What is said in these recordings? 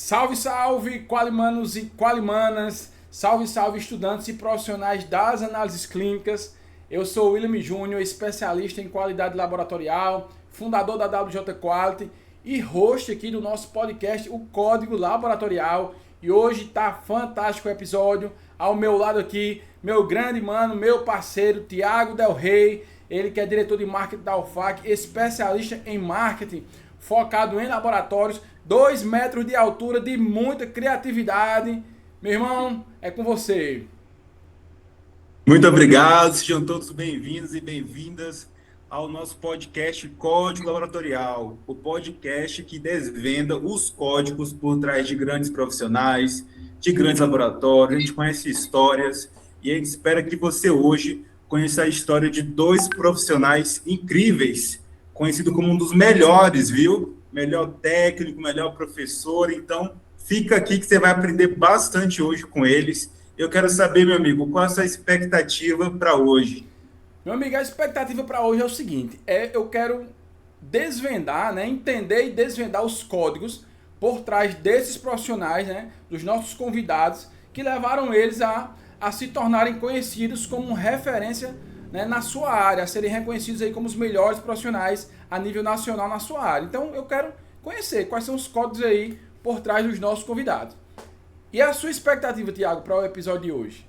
Salve, salve, qualimanos e qualimanas, salve, salve, estudantes e profissionais das análises clínicas. Eu sou o William Júnior, especialista em qualidade laboratorial, fundador da WJ Quality e host aqui do nosso podcast, o Código Laboratorial. E hoje tá fantástico o episódio. Ao meu lado aqui, meu grande mano, meu parceiro, Thiago Del Rey, ele que é diretor de marketing da UFAC, especialista em marketing, focado em laboratórios, 2 metros de altura, de muita criatividade. Meu irmão, é com você. Muito obrigado, sejam todos bem-vindos e bem-vindas ao nosso podcast Código Laboratorial, o podcast que desvenda os códigos por trás de grandes profissionais, de grandes laboratórios. A gente conhece histórias e a gente espera que você hoje conheça a história de 2 profissionais incríveis, conhecido como um dos melhores, viu? Melhor técnico, melhor professor. Então, fica aqui que você vai aprender bastante hoje com eles. Eu quero saber, meu amigo, qual a sua expectativa para hoje? Meu amigo, a expectativa para hoje é o seguinte: eu quero desvendar, né, entender e desvendar os códigos por trás desses profissionais, né, dos nossos convidados, que levaram eles a se tornarem conhecidos como referência, né, na sua área, a serem reconhecidos aí como os melhores profissionais a nível nacional na sua área. Então eu quero conhecer quais são os códigos aí por trás dos nossos convidados. E a sua expectativa, Thiago, para o episódio de hoje?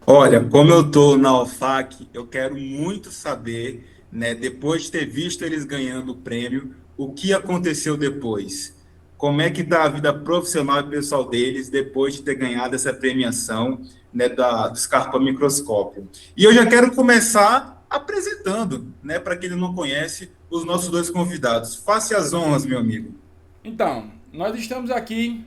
Olha, como eu estou na UFAC, eu quero muito saber, né, depois de ter visto eles ganhando o prêmio, o que aconteceu depois. Como é que está a vida profissional e pessoal deles depois de ter ganhado essa premiação, né, do Scarpa Microscópio. E eu já quero começar apresentando, né, para quem não conhece, os nossos 2 convidados. Faça as honras, meu amigo. Então, nós estamos aqui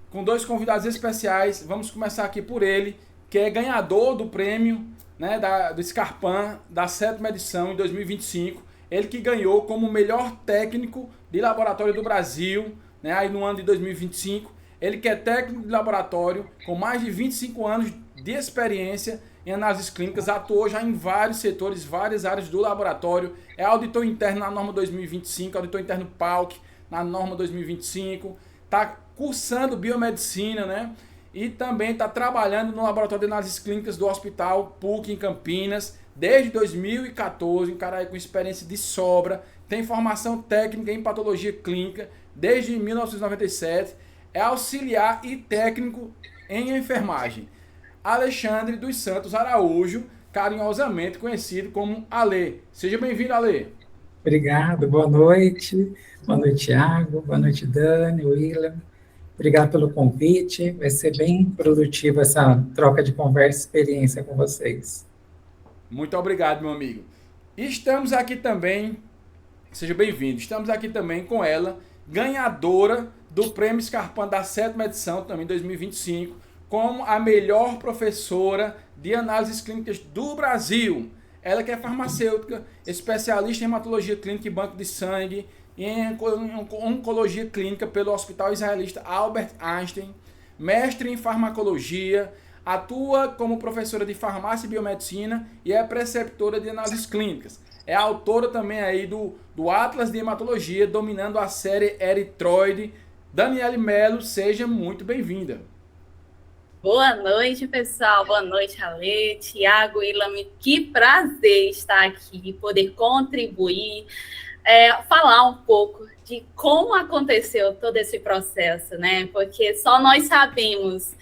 com 2 convidados especiais. Vamos começar aqui por ele, que é ganhador do prêmio, né, do Scarpan da 7ª edição em 2025. Ele que ganhou como melhor técnico de laboratório do Brasil, né, aí no ano de 2025. Ele que é técnico de laboratório com mais de 25 anos de experiência em análises clínicas, atuou já em vários setores, várias áreas do laboratório, é auditor interno na norma 2025, auditor interno PALC na norma 2025, está cursando biomedicina, né? E também está trabalhando no laboratório de análises clínicas do Hospital PUC em Campinas desde 2014, um cara aí com experiência de sobra, tem formação técnica em patologia clínica desde 1997, é auxiliar e técnico em enfermagem. Alexandre dos Santos Araújo, carinhosamente conhecido como Ale. Seja bem-vindo, Ale. Obrigado, boa noite. Boa noite, Thiago. Boa noite, Dani, William. Obrigado pelo convite. Vai ser bem produtiva essa troca de conversa e experiência com vocês. Muito obrigado, meu amigo. Estamos aqui também, seja bem-vindo, estamos aqui também com ela, ganhadora do Prêmio Scarpan da 7ª edição, também 2025, como a melhor professora de análises clínicas do Brasil. Ela que é farmacêutica, especialista em hematologia clínica e banco de sangue, e em oncologia clínica pelo Hospital Israelita Albert Einstein, mestre em farmacologia, atua como professora de farmácia e biomedicina e é preceptora de análises clínicas. É autora também aí do Atlas de Hematologia, dominando a série Eritroide. Daniele Melo, seja muito bem-vinda. Boa noite, pessoal. Boa noite, Ale, Thiago, Ilami. Que prazer estar aqui, poder contribuir, falar um pouco de como aconteceu todo esse processo, né? Porque só nós sabemos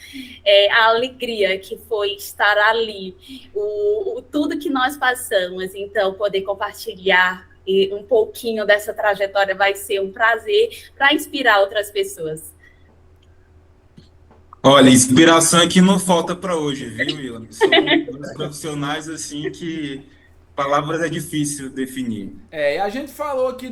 a alegria que foi estar ali, tudo que nós passamos. Então, poder compartilhar um pouquinho dessa trajetória vai ser um prazer para inspirar outras pessoas. Olha, inspiração é que não falta para hoje, viu, William? São 2 profissionais assim que palavras é difícil definir. A gente falou aqui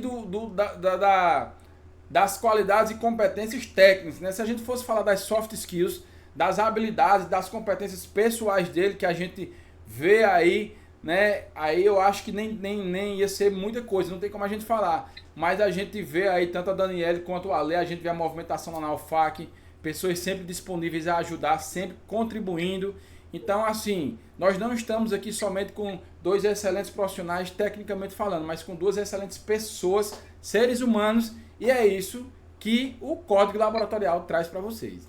das qualidades e competências técnicas, né? Se a gente fosse falar das soft skills, das habilidades, das competências pessoais dele, que a gente vê aí, né? Aí eu acho que nem ia ser muita coisa, não tem como a gente falar. Mas a gente vê aí tanto a Daniele quanto o Ale, a gente vê a movimentação lá na UFAC, pessoas sempre disponíveis a ajudar, sempre contribuindo. Então, assim, nós não estamos aqui somente com 2 excelentes profissionais, tecnicamente falando, mas com 2 excelentes pessoas, seres humanos, e é isso que o código laboratorial traz para vocês.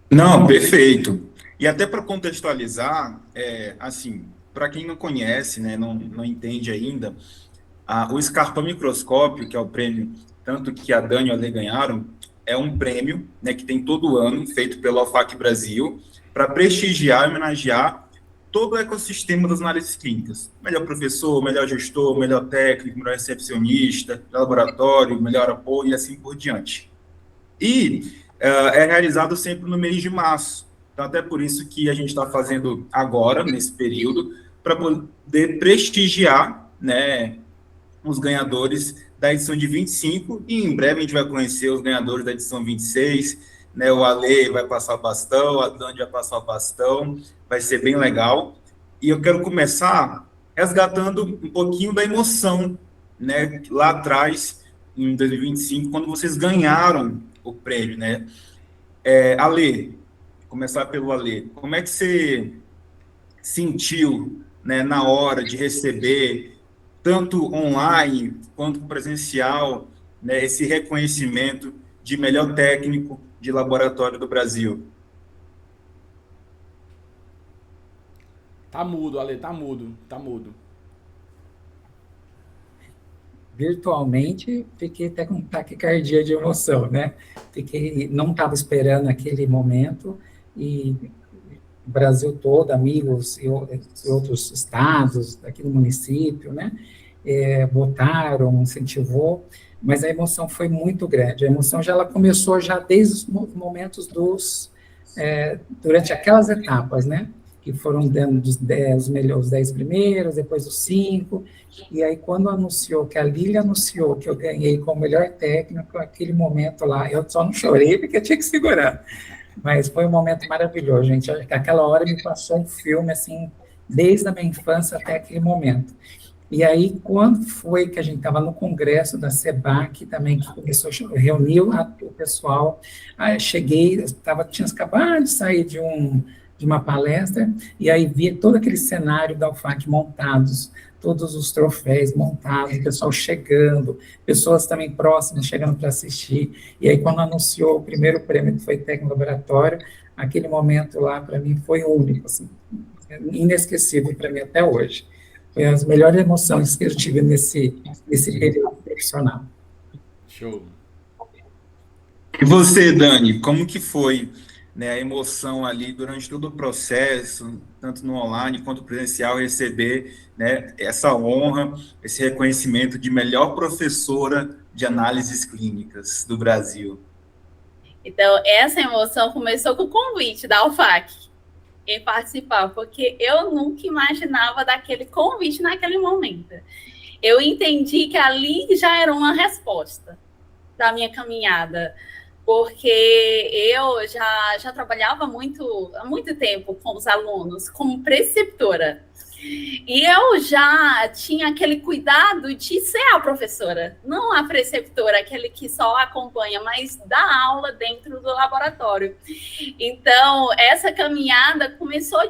Não, perfeito. E até para contextualizar, assim, para quem não conhece, né, não entende ainda, o Scarpa Microscópio, que é o prêmio tanto que a Dani e o Ale ganharam, é um prêmio, né, que tem todo ano, feito pelo AFAC Brasil, para prestigiar e homenagear todo o ecossistema das análises clínicas. Melhor professor, melhor gestor, melhor técnico, melhor recepcionista, melhor laboratório, melhor apoio e assim por diante. E é realizado sempre no mês de março. Então, até por isso que a gente está fazendo agora, nesse período, para poder prestigiar, né, os ganhadores da edição de 25, e em breve a gente vai conhecer os ganhadores da edição 26, né, o Ale vai passar o bastão, a Dani vai passar o bastão, vai ser bem legal. E eu quero começar resgatando um pouquinho da emoção, né, lá atrás, em 2025, quando vocês ganharam o prêmio, né? Ale, começar pelo Ale, como é que você sentiu, né, na hora de receber, tanto online quanto presencial, né, esse reconhecimento de melhor técnico de laboratório do Brasil? Tá mudo, Ale, tá mudo. Virtualmente, fiquei até com taquicardia de emoção, né? Não estava esperando aquele momento, e o Brasil todo, amigos e outros estados, aqui no município, né? Votaram, incentivou, mas a emoção foi muito grande. A emoção ela começou já desde os momentos durante aquelas etapas, né? Que foram dando os 10 primeiros, depois os 5, e aí quando anunciou, que a Lília anunciou que eu ganhei como melhor técnico, aquele momento lá, eu só não chorei porque eu tinha que segurar, mas foi um momento maravilhoso, gente. Aquela hora me passou um filme, assim, desde a minha infância até aquele momento. E aí, quando foi que a gente estava no congresso da SEBAC também, que começou, reuniu o pessoal, aí cheguei, tinha acabado de sair de uma palestra, e aí vi todo aquele cenário da UFAC montados, todos os troféus montados, o pessoal chegando, pessoas também próximas chegando para assistir, e aí quando anunciou o primeiro prêmio, que foi técnico laboratório, aquele momento lá, para mim, foi único, assim, inesquecível para mim até hoje. Foi as melhores emoções que eu tive nesse período profissional. Show. E você, Dani, como que foi, né, a emoção ali durante todo o processo, tanto no online quanto presencial, receber, né, essa honra, esse reconhecimento de melhor professora de análises clínicas do Brasil? Então, essa emoção começou com o convite da UFAC em participar, porque eu nunca imaginava daquele convite naquele momento. Eu entendi que ali já era uma resposta da minha caminhada, porque eu já trabalhava há muito tempo com os alunos, como preceptora. E eu já tinha aquele cuidado de ser a professora, não a preceptora, aquele que só acompanha, mas dá aula dentro do laboratório. Então, essa caminhada começou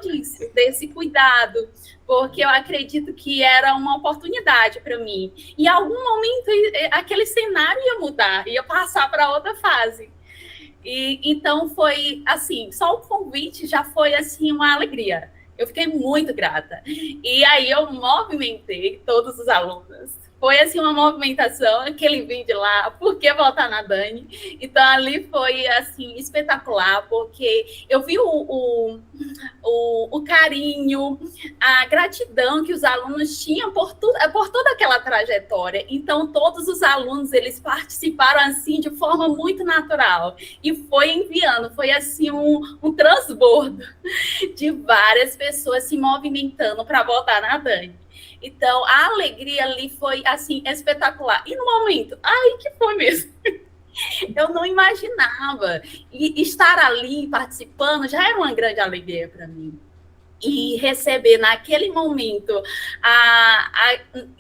desse cuidado, porque eu acredito que era uma oportunidade para mim. Em algum momento, aquele cenário ia mudar, ia passar para outra fase. E então, foi assim, só o convite já foi assim uma alegria. Eu fiquei muito grata. E aí eu movimentei todos os alunos. Foi assim uma movimentação, aquele vídeo lá, por que votar na Dani? Então ali foi assim espetacular, porque eu vi o carinho, a gratidão que os alunos tinham por toda aquela trajetória. Então todos os alunos, eles participaram assim de forma muito natural e foi enviando, foi assim um transbordo de várias pessoas se movimentando para votar na Dani. Então, a alegria ali foi, assim, espetacular. E no momento, que foi mesmo? Eu não imaginava. E estar ali participando já era uma grande alegria para mim. E receber naquele momento,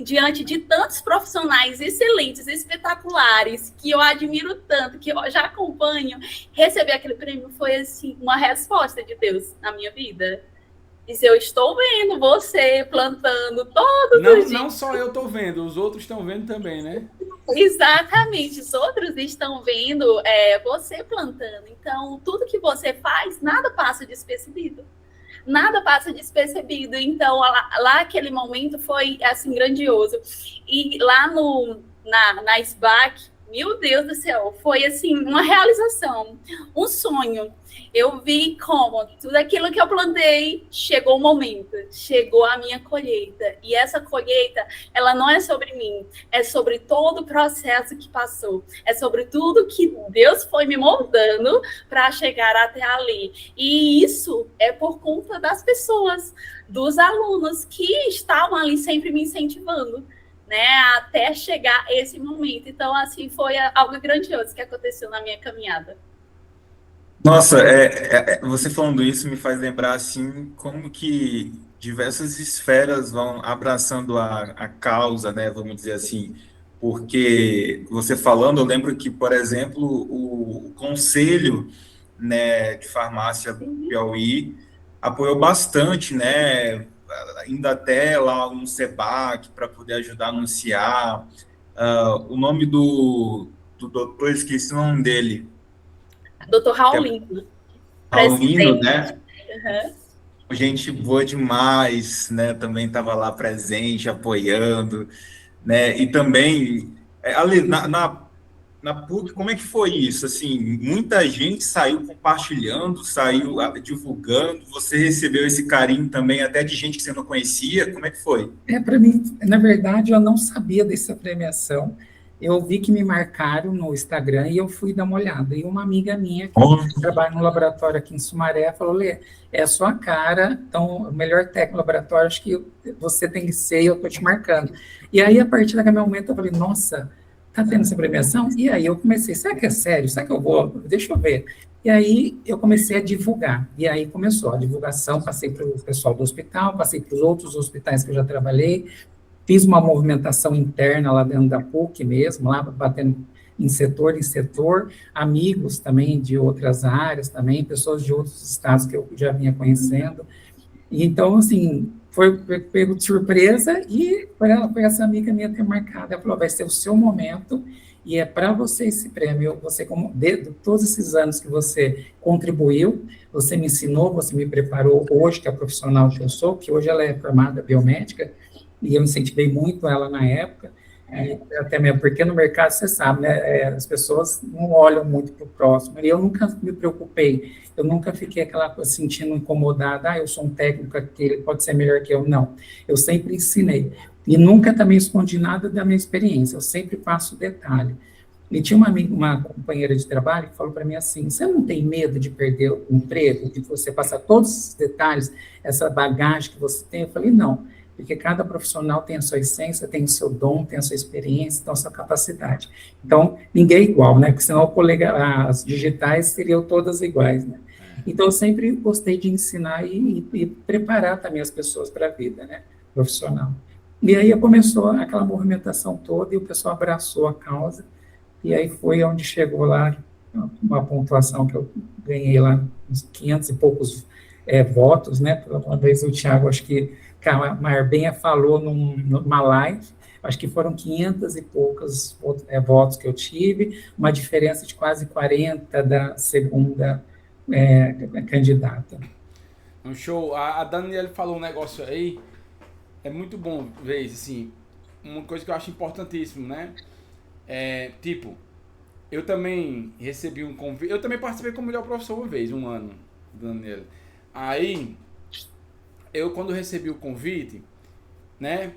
diante de tantos profissionais excelentes, espetaculares, que eu admiro tanto, que eu já acompanho, receber aquele prêmio foi, assim, uma resposta de Deus na minha vida. Isso eu estou vendo você plantando todos os dias. Não só eu estou vendo, os outros estão vendo também, né? Exatamente, os outros estão vendo você plantando. Então, tudo que você faz, nada passa despercebido. Nada passa despercebido. Então, lá aquele momento foi, assim, grandioso. E lá na SBAC, meu Deus do céu, foi, assim, uma realização, um sonho. Eu vi como tudo aquilo que eu plantei, chegou o momento, chegou a minha colheita. E essa colheita, ela não é sobre mim, é sobre todo o processo que passou. É sobre tudo que Deus foi me moldando para chegar até ali. E isso é por conta das pessoas, dos alunos que estavam ali sempre me incentivando, né, até chegar esse momento. Então, assim, foi algo grandioso que aconteceu na minha caminhada. Nossa, você falando isso me faz lembrar assim como que diversas esferas vão abraçando a causa, né? Vamos dizer assim, porque você falando, eu lembro que, por exemplo, o Conselho, né, de Farmácia Piauí apoiou bastante, né? Indo até lá no SEBAC para poder ajudar a anunciar. O nome do doutor, esqueci o nome dele. Doutor Que é Raulino, Paulino, presidente. né? Uhum. Gente boa demais, né? Também estava lá presente, apoiando, né? E também, ali na PUC, como é que foi isso? Assim, muita gente saiu compartilhando, saiu divulgando. Você recebeu esse carinho também, até de gente que você não conhecia. Como é que foi? Para mim, na verdade, eu não sabia dessa premiação. Eu vi que me marcaram no Instagram e eu fui dar uma olhada. E uma amiga minha que trabalha no laboratório aqui em Sumaré falou: Lê, é a sua cara, então o melhor técnico do laboratório, acho que você tem que ser e eu estou te marcando. E aí, a partir daquele momento, eu falei: nossa, tá tendo essa premiação? E aí eu comecei: será que é sério? Será que eu vou? Deixa eu ver. E aí eu comecei a divulgar. E aí começou a divulgação, passei para o pessoal do hospital, passei para os outros hospitais que eu já trabalhei, fiz uma movimentação interna lá dentro da PUC mesmo, lá batendo em setor, amigos também de outras áreas também, pessoas de outros estados que eu já vinha conhecendo. E então, assim, foi pego de surpresa e foi essa amiga minha ter marcado. Ela falou: vai ser o seu momento e é para você esse prêmio. Você, como de todos esses anos que você contribuiu, você me ensinou, você me preparou hoje, que é a profissional que eu sou, que hoje ela é formada biomédica, e eu incentivei muito ela na época, até mesmo porque no mercado, você sabe, né, as pessoas não olham muito para o próximo, e eu nunca me preocupei, eu nunca fiquei aquela coisa sentindo incomodada: eu sou um técnico que ele pode ser melhor que eu, não, eu sempre ensinei, e nunca também escondi nada da minha experiência, eu sempre passo detalhe. E tinha uma companheira de trabalho que falou para mim assim: você não tem medo de perder o emprego, de você passar todos esses detalhes, essa bagagem que você tem? Eu falei: não, porque cada profissional tem a sua essência, tem o seu dom, tem a sua experiência, tem a sua capacidade. Então, ninguém é igual, né? Porque senão as digitais seriam todas iguais, né? Então, eu sempre gostei de ensinar e preparar também as pessoas para a vida, né, profissional. E aí começou aquela movimentação toda e o pessoal abraçou a causa, e aí foi onde chegou lá uma pontuação que eu ganhei lá, uns 500 e poucos votos, né? Uma vez o Thiago, acho que a Marbenha falou numa live, acho que foram 500 e poucos votos que eu tive, uma diferença de quase 40 da segunda candidata. Um show. A Daniela falou um negócio aí, é muito bom ver isso, assim, uma coisa que eu acho importantíssimo, né? Tipo, eu também recebi um convite, eu também participei como melhor professor uma vez, um ano, Daniela. Aí, eu quando recebi o convite, né,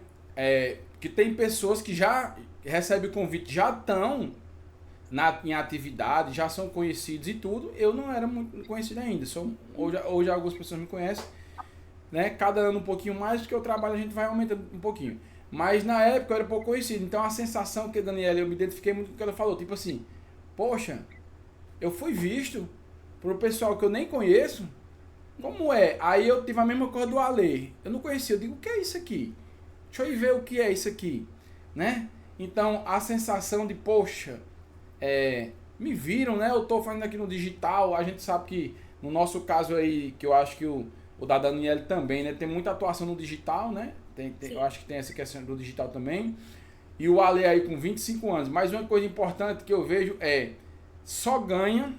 que tem pessoas que já recebem o convite, já estão em atividade, já são conhecidos e tudo, eu não era muito conhecido ainda, hoje algumas pessoas me conhecem, né, cada ano um pouquinho mais, porque o trabalho a gente vai aumentando um pouquinho, mas na época eu era pouco conhecido, então a sensação que a Daniela, eu me identifiquei muito com o que ela falou, tipo assim, poxa, eu fui visto por um pessoal que eu nem conheço. Como é? Aí eu tive a mesma coisa do Ale. Eu não conhecia. Eu digo: o que é isso aqui? Deixa eu ir ver o que é isso aqui. Né? Então, a sensação de, poxa, me viram, né? Eu tô fazendo aqui no digital. A gente sabe que, no nosso caso aí, que eu acho que o da Daniele também, né? Tem muita atuação no digital, né? Eu acho que tem essa questão do digital também. E o Ale aí com 25 anos. Mas uma coisa importante que eu vejo é, só ganha,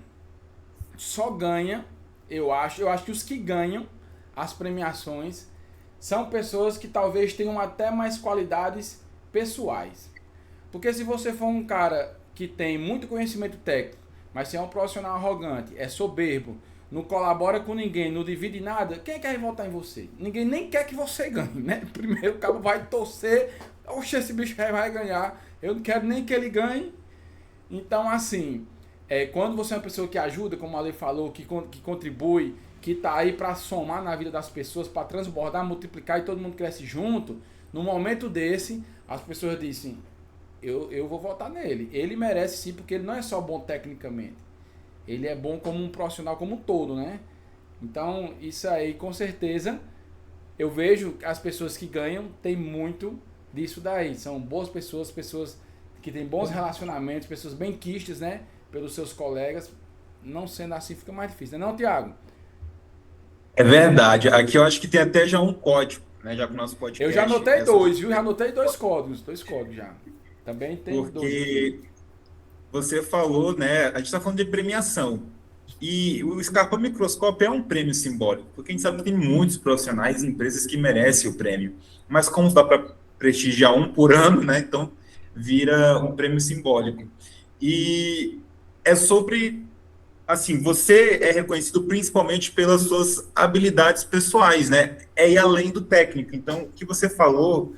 eu acho que os que ganham as premiações são pessoas que talvez tenham até mais qualidades pessoais. Porque se você for um cara que tem muito conhecimento técnico, mas se é um profissional arrogante, é soberbo, não colabora com ninguém, não divide nada, quem quer votar em você? Ninguém nem quer que você ganhe, né? Primeiro o cabo vai torcer, oxe, esse bicho vai ganhar, eu não quero nem que ele ganhe. Então, assim, quando você é uma pessoa que ajuda, como a Ale falou, que contribui, que tá aí para somar na vida das pessoas, para transbordar, multiplicar e todo mundo cresce junto, no momento desse, as pessoas dizem, eu vou votar nele. Ele merece sim, porque ele não é só bom tecnicamente. Ele é bom como um profissional como um todo, né? Então, isso aí, com certeza, eu vejo as pessoas que ganham, tem muito disso daí. São boas pessoas, pessoas que têm bons relacionamentos, pessoas bem quistas, né? Pelos seus colegas. Não sendo assim, fica mais difícil, não é não, Thiago? É verdade. Aqui eu acho que tem até já um código, né? Já para o nosso podcast. Eu já anotei dois, viu? Já anotei dois códigos já. Também tem dois. Porque você falou, né? A gente está falando de premiação. E o Scarpa Microscópio é um prêmio simbólico, porque a gente sabe que tem muitos profissionais e empresas que merecem o prêmio. Mas como dá para prestigiar um por ano, né? Então vira um prêmio simbólico. E é sobre, assim, você é reconhecido principalmente pelas suas habilidades pessoais, né? É ir além do técnico. Então, o que você falou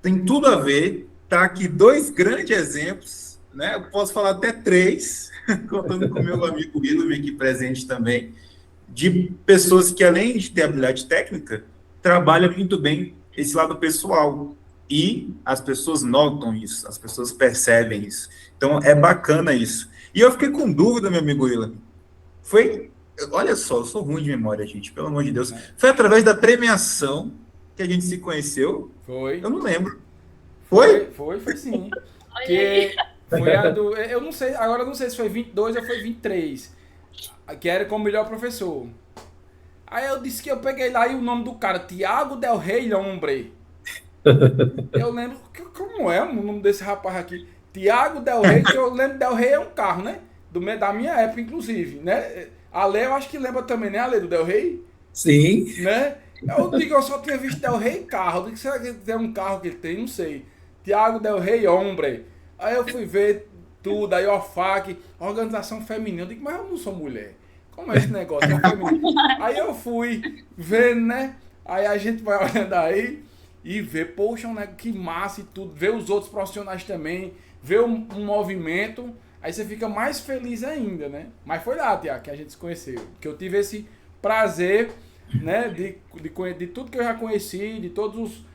tem tudo a ver. Tá aqui dois grandes exemplos, né? Eu posso falar até três, contando com o meu amigo William aqui presente também, de pessoas que, além de ter habilidade técnica, trabalham muito bem esse lado pessoal. E as pessoas notam isso, as pessoas percebem isso. Então, é bacana isso. E eu fiquei com dúvida, meu amigo William. Olha só, eu sou ruim de memória, gente, pelo amor de Deus. Foi através da premiação que a gente se conheceu? Foi. Eu não lembro. Foi? Foi sim. Que foi a do... Eu não sei, agora eu não sei se foi 22 ou foi 23. Que era como melhor professor. Aí eu disse que eu peguei lá e o nome do cara, Thiago Del Rey Hombre. Eu lembro, como é o nome desse rapaz aqui? Thiago Del Rey, que eu lembro, Del Rey é um carro, né? Da minha época, inclusive, né? A Lê, eu acho que lembra também, né, a Lê, do Del Rey? Sim. Né? Eu digo, eu só tinha visto Del Rey carro. Eu digo, será que tem um carro que ele tem? Não sei. Thiago Del Rey Hombre. Aí eu fui ver tudo, aí OFAC, organização feminina. Eu digo, mas eu não sou mulher. Como é esse negócio? É feminino. Aí eu fui vendo, né? Aí a gente vai olhando aí e vê, poxa, né, que massa e tudo. Ver os outros profissionais também, ver um movimento. Aí você fica mais feliz ainda, né? Mas foi lá, Thiago, que a gente se conheceu. Que eu tive esse prazer, né, de tudo que eu já conheci, de todos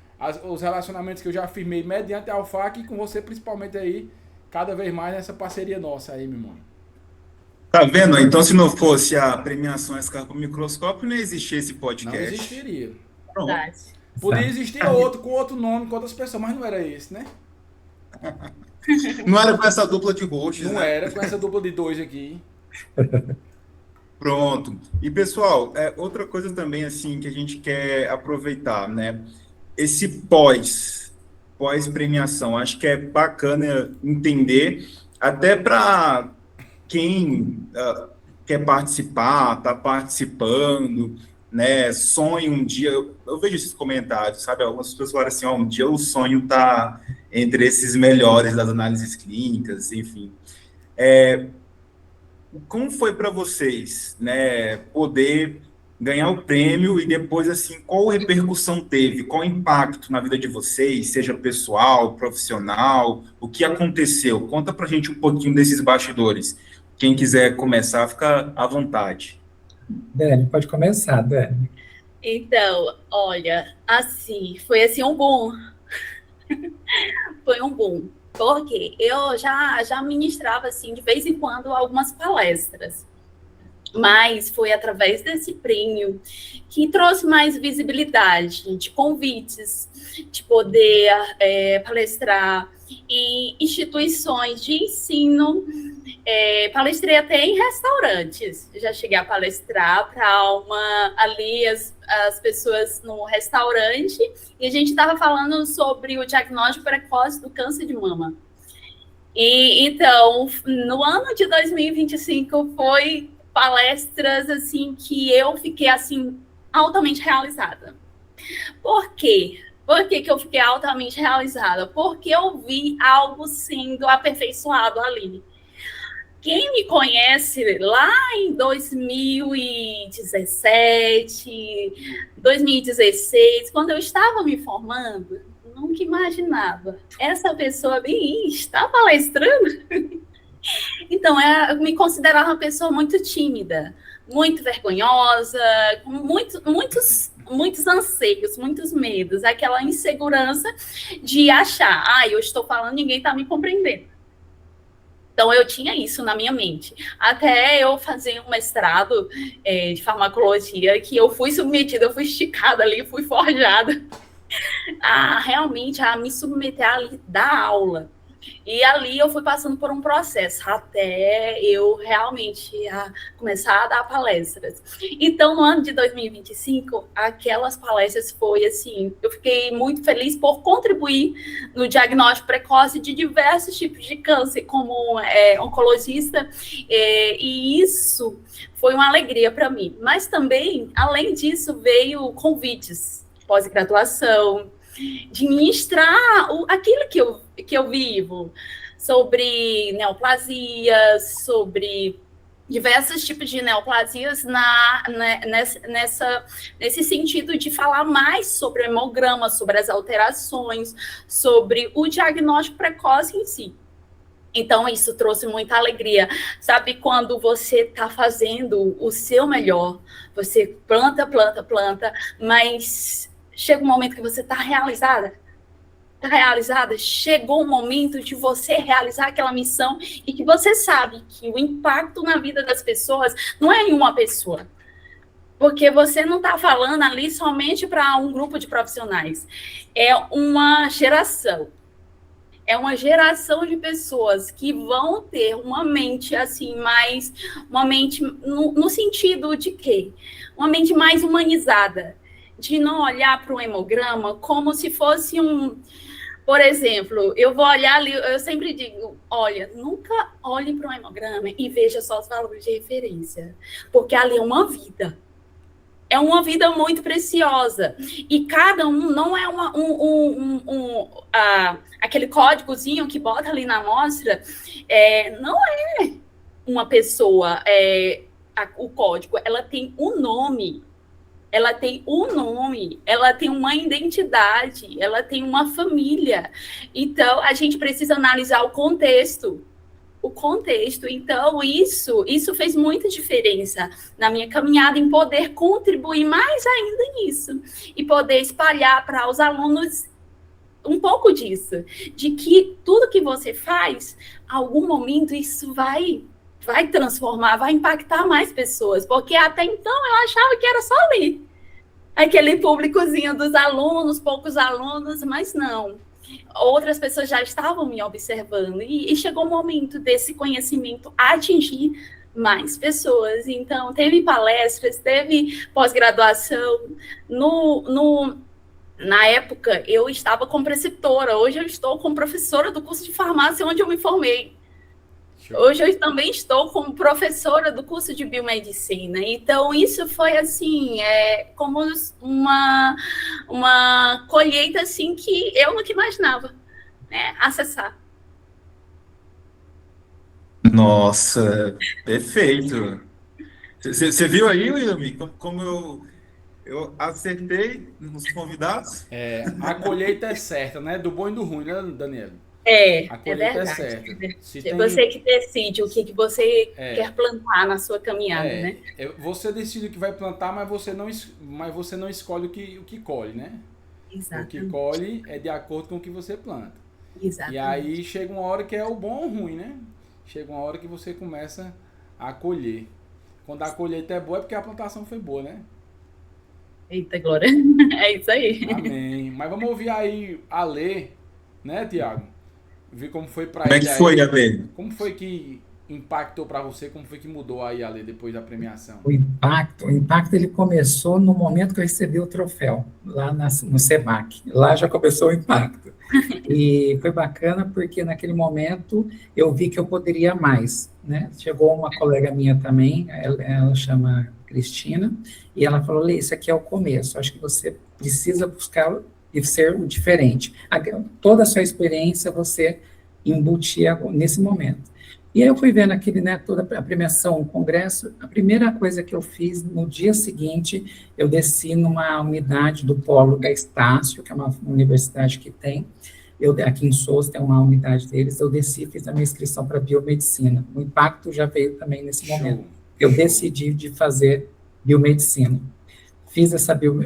os relacionamentos que eu já firmei mediante a Alfac e com você principalmente aí, cada vez mais nessa parceria nossa aí, meu irmão. Tá vendo? Então, se não fosse a premiação Scarpa Microscópio, não existia esse podcast. Não existiria. Pronto. Podia existir outro, com outro nome, com outras pessoas, mas não era esse, né? Não era com essa dupla de roxos, Não né? era com essa dupla de dois aqui. Pronto. E, pessoal, outra coisa também, assim, que a gente quer aproveitar, né? Esse pós-premiação, acho que é bacana entender, até para quem quer participar, está participando, né? Sonha um dia, eu vejo esses comentários, sabe? Algumas pessoas falam assim, um dia o sonho está entre esses melhores das análises clínicas, enfim. Como foi para vocês, né, poder ganhar o prêmio e depois, assim, qual repercussão teve, qual impacto na vida de vocês, seja pessoal, profissional, o que aconteceu? Conta pra gente um pouquinho desses bastidores. Quem quiser começar, fica à vontade. Dani, pode começar, Dani. Então, olha, assim, foi assim um boom. Foi um boom. Porque eu já ministrava, assim, de vez em quando, algumas palestras. Mas foi através desse prêmio que trouxe mais visibilidade, de convites, de poder palestrar em instituições de ensino. Palestrei até em restaurantes. Já cheguei a palestrar para as pessoas no restaurante, e a gente estava falando sobre o diagnóstico precoce do câncer de mama. E então, no ano de 2025 foi palestras assim que eu fiquei assim altamente realizada. Por quê? Por que eu fiquei altamente realizada? Porque eu vi algo sendo aperfeiçoado ali. Quem me conhece lá em 2017, 2016, quando eu estava me formando, nunca imaginava. Essa pessoa está palestrando? Então, eu me considerava uma pessoa muito tímida, muito vergonhosa, com muitos anseios, muitos medos, aquela insegurança de achar, eu estou falando, ninguém está me compreendendo. Então, eu tinha isso na minha mente. Até eu fazer um mestrado de farmacologia, que eu fui submetida, eu fui esticada ali, fui forjada realmente a me submeter a dar aula. E ali eu fui passando por um processo até eu realmente começar a dar palestras. Então, no ano de 2025, aquelas palestras foi assim, eu fiquei muito feliz por contribuir no diagnóstico precoce de diversos tipos de câncer, como oncologista, e isso foi uma alegria para mim. Mas também, além disso, veio convites, pós-graduação, de ministrar aquilo que eu vivo, sobre neoplasias, sobre diversos tipos de neoplasias nesse sentido de falar mais sobre o hemograma, sobre as alterações, sobre o diagnóstico precoce em si. Então, isso trouxe muita alegria. Sabe, quando você está fazendo o seu melhor, você planta, mas chega um momento que você está realizada, chegou o momento de você realizar aquela missão e que você sabe que o impacto na vida das pessoas não é em uma pessoa, porque você não está falando ali somente para um grupo de profissionais, é uma geração de pessoas que vão ter uma mente assim, uma mente no sentido de quê? Uma mente mais humanizada, de não olhar para o hemograma como se fosse por exemplo, eu vou olhar ali, eu sempre digo, olha, nunca olhe para o hemograma e veja só os valores de referência, porque ali é uma vida muito preciosa, e cada um não é aquele códigozinho que bota ali na amostra, não é uma pessoa, o código, ela tem um nome, ela tem uma identidade, ela tem uma família. Então, a gente precisa analisar o contexto. Então, isso fez muita diferença na minha caminhada em poder contribuir mais ainda nisso e poder espalhar para os alunos um pouco disso, de que tudo que você faz, em algum momento, isso vai transformar, vai impactar mais pessoas, porque até então eu achava que era só ali, aquele públicozinho dos alunos, poucos alunos, mas não. Outras pessoas já estavam me observando, e chegou o momento desse conhecimento atingir mais pessoas. Então, teve palestras, teve pós-graduação. Na época, eu estava como preceptora, hoje eu estou como professora do curso de farmácia, onde eu me formei. Hoje eu também estou como professora do curso de biomedicina. Então, isso foi assim, como uma colheita assim, que eu nunca imaginava, né, acessar. Nossa, perfeito. Você viu aí, William, como eu acertei nos convidados? A colheita é certa, né? Do bom e do ruim, né, Daniela? A colheita é certa. Você que decide o que você quer plantar na sua caminhada, né? Você decide o que vai plantar, mas você não escolhe o que colhe, né? Exatamente. O que colhe é de acordo com o que você planta. Exatamente. E aí chega uma hora que é o bom ou o ruim, né? Chega uma hora que você começa a colher. quando a colheita é boa é porque a plantação foi boa, né? Eita, Glória. É isso aí. Amém. Mas vamos ouvir aí a Lê, né, Tiago? Ver como foi para Como é ele que aí. foi, Ale? Como foi que impactou para você? Como foi que mudou aí a Lê depois da premiação? O impacto ele começou no momento que eu recebi o troféu, lá no SEBAC. Lá já começou o impacto. E foi bacana porque naquele momento eu vi que eu poderia mais, né? Chegou uma colega minha também, ela chama Cristina, e ela falou, Lê, isso aqui é o começo, acho que você precisa buscar e ser o diferente. Toda a sua experiência você embutia nesse momento. E aí eu fui vendo aquele, né, toda a premiação, o congresso, a primeira coisa que eu fiz, no dia seguinte, eu desci numa unidade do Polo da Estácio, que é uma universidade que tem, aqui em Souza tem uma unidade deles, eu desci e fiz a minha inscrição para biomedicina. O impacto já veio também nesse momento. Eu decidi de fazer biomedicina.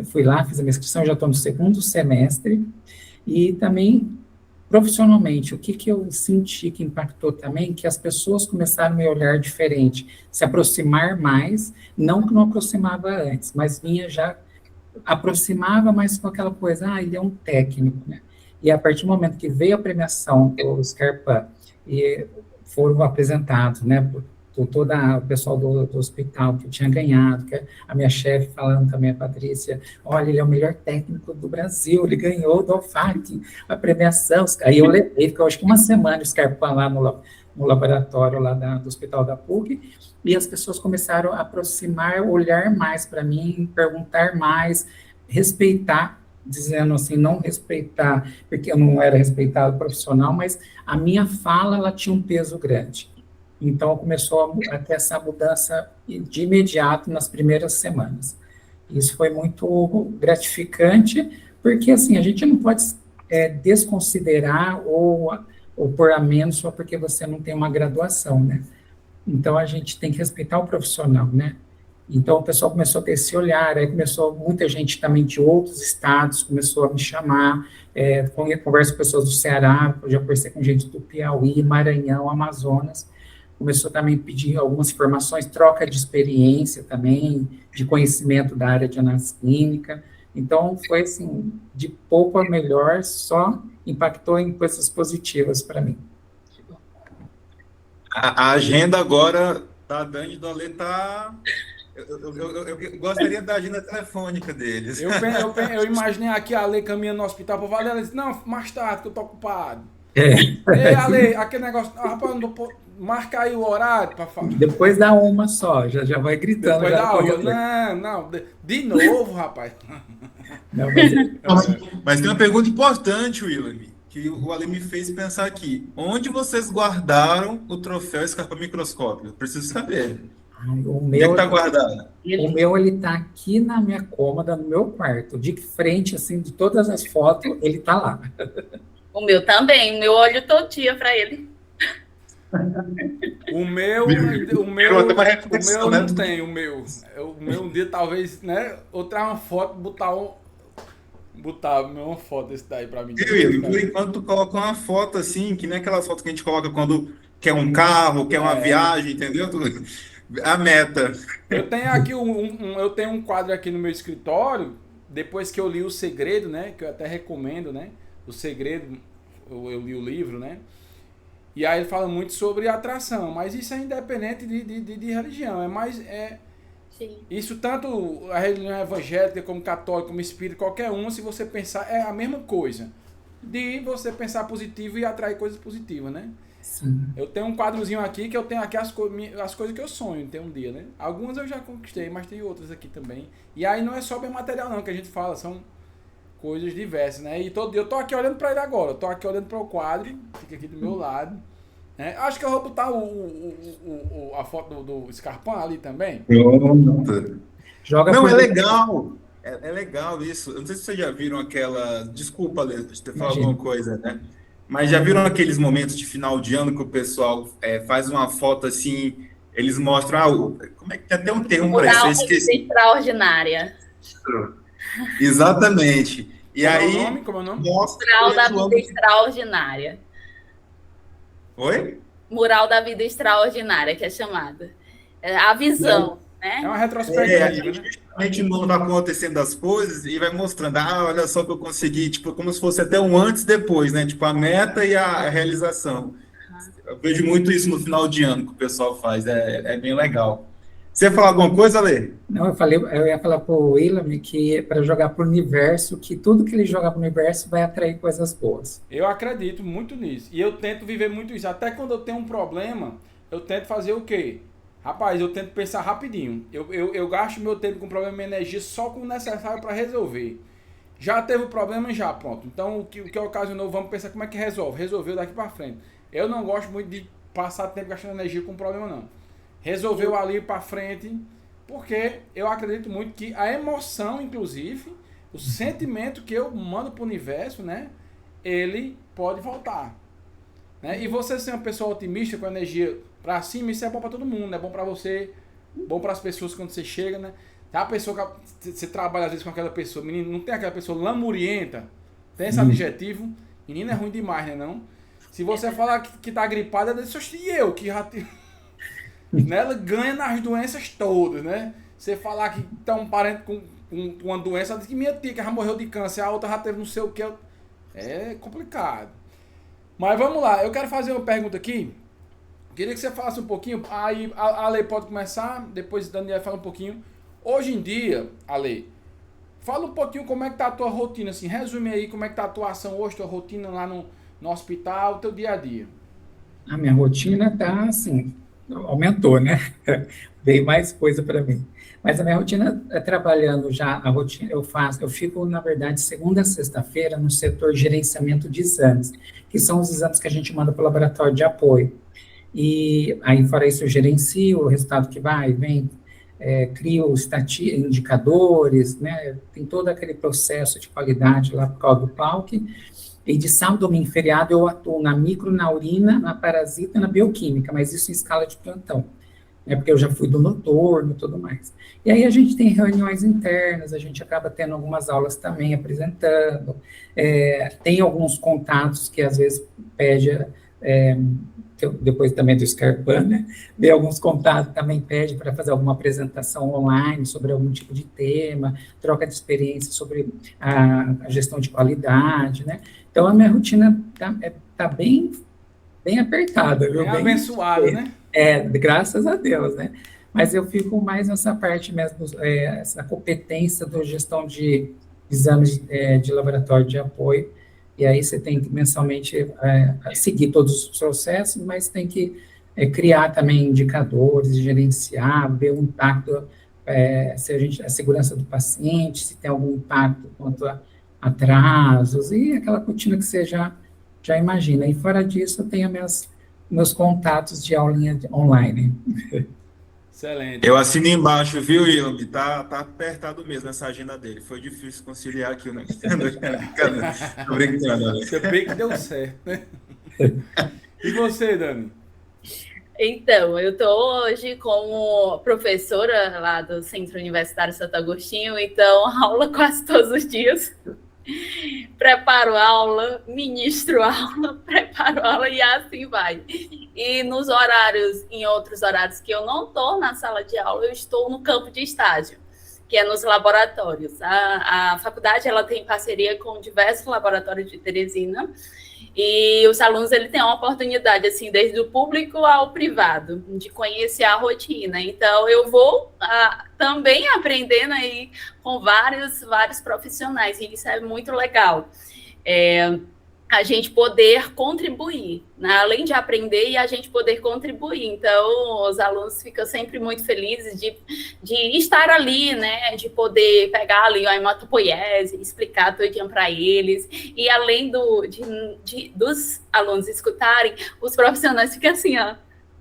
Fui lá, fiz a minha inscrição, já estou no segundo semestre, e também profissionalmente, o que eu senti que impactou também, que as pessoas começaram a me olhar diferente, se aproximar mais, não que não aproximava antes, mas vinha já, aproximava mais com aquela coisa, ele é um técnico, né? E a partir do momento que veio a premiação do Scarpa, e foram apresentados, né, por todo o pessoal do hospital que tinha ganhado, que a minha chefe falando também, a Patrícia, olha, ele é o melhor técnico do Brasil, ele ganhou do Olfac, a premiação. Aí eu levei, ficou acho que uma semana o Scarpa lá no laboratório lá do hospital da PUC, e as pessoas começaram a aproximar, olhar mais para mim, perguntar mais, respeitar, dizendo assim, não respeitar, porque eu não era respeitado profissional, mas a minha fala, ela tinha um peso grande. Então, começou a ter essa mudança de imediato nas primeiras semanas. Isso foi muito gratificante, porque, assim, a gente não pode desconsiderar ou pôr a menos só porque você não tem uma graduação, né? Então, a gente tem que respeitar o profissional, né? Então, o pessoal começou a ter esse olhar, aí começou muita gente também de outros estados, começou a me chamar, converso com pessoas do Ceará, já conversei com gente do Piauí, Maranhão, Amazonas, começou também a pedir algumas informações, troca de experiência também, de conhecimento da área de análise clínica. Então, foi assim, de pouco a melhor, só impactou em coisas positivas para mim. A agenda agora da Dani e do Ale tá... Eu gostaria da agenda telefônica deles. Eu imaginei aqui a Ale caminhando no hospital para valer, ela disse, não, mais tarde que eu tô ocupado. Ei, Ale, aquele negócio, rapaz, não tô... Marca aí o horário para falar. Depois dá uma só, já vai gritando. Depois dá uma. Não, de novo, rapaz. Não, mas tem uma pergunta importante, William, que o Ale me fez pensar aqui. Onde vocês guardaram o troféu Scarpa Microscópio? Eu preciso saber. Onde é que tá guardado? O meu, ele tá aqui na minha cômoda, no meu quarto. De frente, assim, de todas as fotos, ele tá lá. O meu também. Eu olho todo dia para ele. O meu não tem, o meu um dia talvez, né, eu trago uma foto, botar uma foto desse daí pra mim. Por enquanto tu coloca uma foto assim, que nem aquela foto que a gente coloca quando quer um carro, quer uma viagem, entendeu? A meta. Eu tenho aqui eu tenho um quadro aqui no meu escritório, depois que eu li O Segredo, né, que eu até recomendo, né, O Segredo, eu li o livro, né, e aí ele fala muito sobre atração, mas isso é independente de religião, Sim. Isso tanto a religião evangélica como católica, como espírita, qualquer um, se você pensar, é a mesma coisa, de você pensar positivo e atrair coisas positivas, né? Sim. Eu tenho um quadrozinho aqui que eu tenho aqui as coisas que eu sonho em ter um dia, né? Algumas eu já conquistei, mas tem outras aqui também. E aí não é só bem material não que a gente fala, são coisas diversas, né? E eu tô aqui olhando para ele agora, eu tô aqui olhando para o quadro, fica aqui do meu lado, né? Acho que eu vou botar a foto do Scarpa ali também. Pronto. Joga é legal. É legal isso. Eu não sei se vocês já viram aquela... Desculpa, Lê, de ter falado alguma coisa, né? Mas já viram aqueles momentos de final de ano que o pessoal faz uma foto assim, eles mostram... como é que tem até um termo para isso? Eu esqueci. Extraordinária. Exatamente. E Como é o nome? Mural da Vida Extraordinária. Oi? Mural da Vida Extraordinária, que é chamada. A visão. né? É uma retrospectiva, né? A gente vai acontecendo as coisas e vai mostrando, olha só que eu consegui, tipo, como se fosse até um antes e depois, né? Tipo, a meta e a realização. Eu vejo muito isso no final de ano que o pessoal faz, é bem legal. Você ia falar alguma coisa, Lê? Não, eu ia falar para o Willam que para jogar para o universo, que tudo que ele joga para o universo vai atrair coisas boas. Eu acredito muito nisso. E eu tento viver muito isso. Até quando eu tenho um problema, eu tento fazer o quê? Rapaz, eu tento pensar rapidinho. Eu gasto meu tempo com problema e energia só com o necessário para resolver. Já teve o problema, já, pronto. Então, o que ocasionou, vamos pensar como é que resolve. Resolveu daqui para frente. Eu não gosto muito de passar tempo gastando energia com problema, não. Resolveu ali para frente, porque eu acredito muito que a emoção, inclusive, o sentimento que eu mando para o universo, né? Ele pode voltar. Né? E você ser uma pessoa otimista, com energia para cima, isso é bom para todo mundo. É bom para você, bom para as pessoas quando você chega, né? A pessoa que você trabalha às vezes com aquela pessoa, menino, não tem aquela pessoa lamurienta, tem esse adjetivo, menino é ruim demais, né não? Se você falar que tá gripada, ela diz, e eu que já né? Ela ganha nas doenças todas, né? Você falar que tá um parente com uma doença, ela diz que minha tia que já morreu de câncer, a outra já teve não sei o que, é complicado. Mas vamos lá, eu quero fazer uma pergunta aqui. Queria que você falasse um pouquinho, aí a Ale pode começar, depois o Daniel fala um pouquinho. Hoje em dia, Ale, fala um pouquinho como é que tá a tua rotina, assim, resume aí como é que tá a atuação hoje, tua rotina lá no hospital, teu dia a dia. A minha rotina tá assim, aumentou, né? Veio mais coisa para mim. Mas a minha rotina é trabalhando já, a rotina eu fico, na verdade, segunda a sexta-feira no setor gerenciamento de exames, que são os exames que a gente manda para o laboratório de apoio. E aí, fora isso, eu gerencio o resultado que vai, vem, crio indicadores, né? Tem todo aquele processo de qualidade lá por causa do PALC. E de sábado, domingo e feriado, eu atuo na micro, na urina, na parasita e na bioquímica, mas isso em escala de plantão, né? Porque eu já fui do noturno e tudo mais. E aí a gente tem reuniões internas, a gente acaba tendo algumas aulas também apresentando, tem alguns contatos que às vezes pede, depois também do Scarpan, né? Ver alguns contatos também pede para fazer alguma apresentação online sobre algum tipo de tema, troca de experiência sobre a gestão de qualidade, né? Então, a minha rotina tá bem apertada, viu? Bem abençoada, né? Graças a Deus, né? Mas eu fico mais nessa parte mesmo, essa competência da gestão de exames de laboratório de apoio, e aí você tem que mensalmente seguir todos os processos, mas tem que criar também indicadores, gerenciar, ver o impacto, se a segurança do paciente, se tem algum impacto quanto a atrasos, e aquela rotina que você já imagina. E fora disso, eu tenho meus contatos de aulinha online. Excelente. Eu assino embaixo, viu, Ilan? Tá apertado mesmo essa agenda dele. Foi difícil conciliar aqui, né? Tô brincando, né? Você bem que deu certo, né? E você, Dani? Então, eu estou hoje como professora lá do Centro Universitário Santo Agostinho, então aula quase todos os dias. Preparo aula, ministro aula, preparo aula e assim vai. E nos horários, em outros horários que eu não estou na sala de aula, eu estou no campo de estágio, que é nos laboratórios. A faculdade ela tem parceria com diversos laboratórios de Teresina, e os alunos ele têm uma oportunidade, assim, desde o público ao privado, de conhecer a rotina. Então, eu vou também aprendendo aí com vários profissionais, e isso é muito legal. A gente poder contribuir, né? Além de aprender, e a gente poder contribuir. Então, os alunos ficam sempre muito felizes de estar ali, né? De poder pegar ali a hematopoiese, explicar tudinho para eles. E além dos alunos escutarem, os profissionais ficam assim, ó,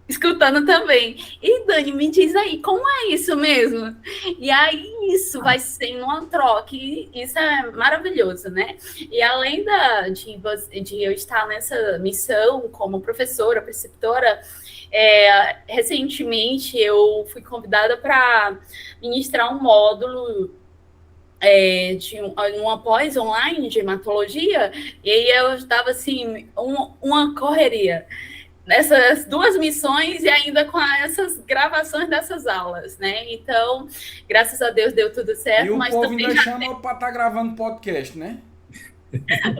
escutando também. E Dani, me diz aí, como é isso mesmo? E aí isso vai sendo uma troca, e isso é maravilhoso, né? E além de eu estar nessa missão como professora, preceptora, recentemente eu fui convidada para ministrar um módulo de uma pós online de hematologia, e aí eu estava assim, uma correria. nessas 2 missões e ainda com essas gravações dessas aulas, né? Então, graças a Deus deu tudo certo. E o mas povo também ainda chama para estar gravando podcast, né?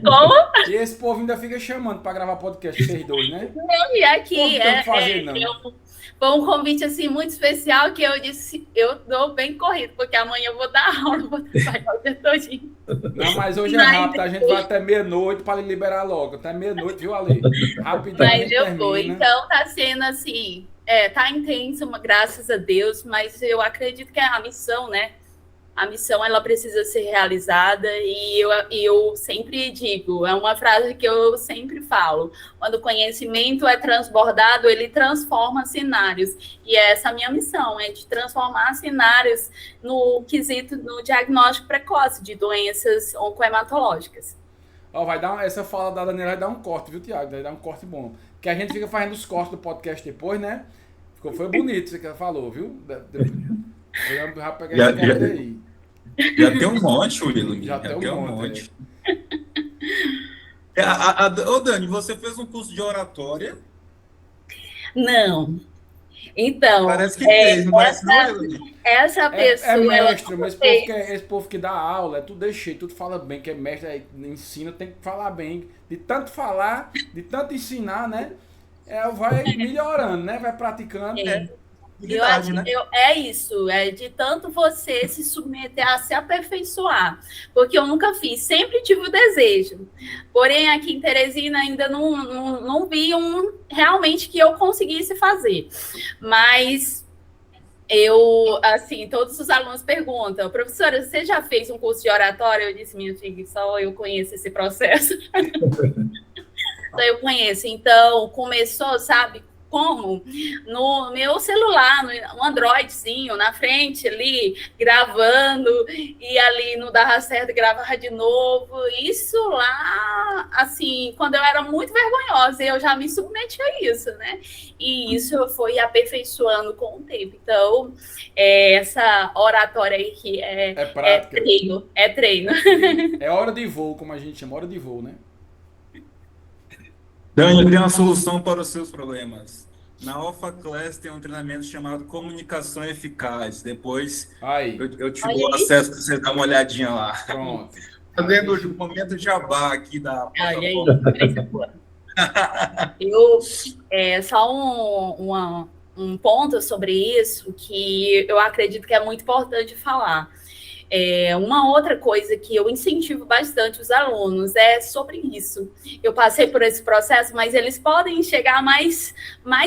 Como? E esse povo ainda fica chamando para gravar podcast, vocês dois, né? E aqui foi um convite assim muito especial que eu disse, eu dou bem corrido, porque amanhã eu vou dar aula, vou trabalhar o dia todinho. Não, mas hoje é rápido, a gente vai até meia-noite para liberar logo. Até meia-noite, viu, Ale? Rapidão. Mas eu vou. Então tá sendo assim, tá intenso, graças a Deus, mas eu acredito que é a missão, né? A missão, ela precisa ser realizada e eu sempre digo, é uma frase que eu sempre falo, quando o conhecimento é transbordado, ele transforma cenários. E essa é a minha missão, é de transformar cenários no quesito, no diagnóstico precoce de doenças oncohematológicas. Essa fala da Daniela vai dar um corte, viu, Tiago? Vai dar um corte bom. Porque a gente fica fazendo os cortes do podcast depois, né? Foi bonito isso que ela falou, viu? Eu já peguei essa câmera aí. Já tem um monte, William. Já tem um monte. Ô, Dani, você fez um curso de oratória? Não. Então, parece que fez, não parece não, William? Essa pessoa... É mestre, mas esse povo que dá aula, tudo deixa, tudo fala bem, que é mestre, ensina, tem que falar bem. De tanto falar, de tanto ensinar, né? Vai melhorando, né? Vai praticando. Eu acho que é isso, é de tanto você se submeter a se aperfeiçoar, porque eu nunca fiz, sempre tive o desejo, porém aqui em Teresina ainda não vi realmente que eu conseguisse fazer, mas assim, todos os alunos perguntam, professora, você já fez um curso de oratória? Eu disse, minha filha, só eu conheço esse processo, só eu conheço, então começou, sabe, como? No meu celular, no Androidzinho, na frente ali, gravando, e ali não dava certo, gravava de novo. Isso lá, assim, quando eu era muito vergonhosa, eu já me submeti a isso, né? E isso foi aperfeiçoando com o tempo. Então, essa oratória aí que prática. É treino. É hora de voo, como a gente chama, hora de voo, né? Dani, eu tenho uma solução para os seus problemas. Na Alpha Class tem um treinamento chamado Comunicação Eficaz. Depois eu te dou acesso para você dar uma olhadinha lá. Pronto. Fazendo o momento de jabá aqui da plataforma. Só um ponto sobre isso que eu acredito que é muito importante falar. Uma outra coisa que eu incentivo bastante os alunos é sobre isso. Eu passei por esse processo, mas eles podem chegar mais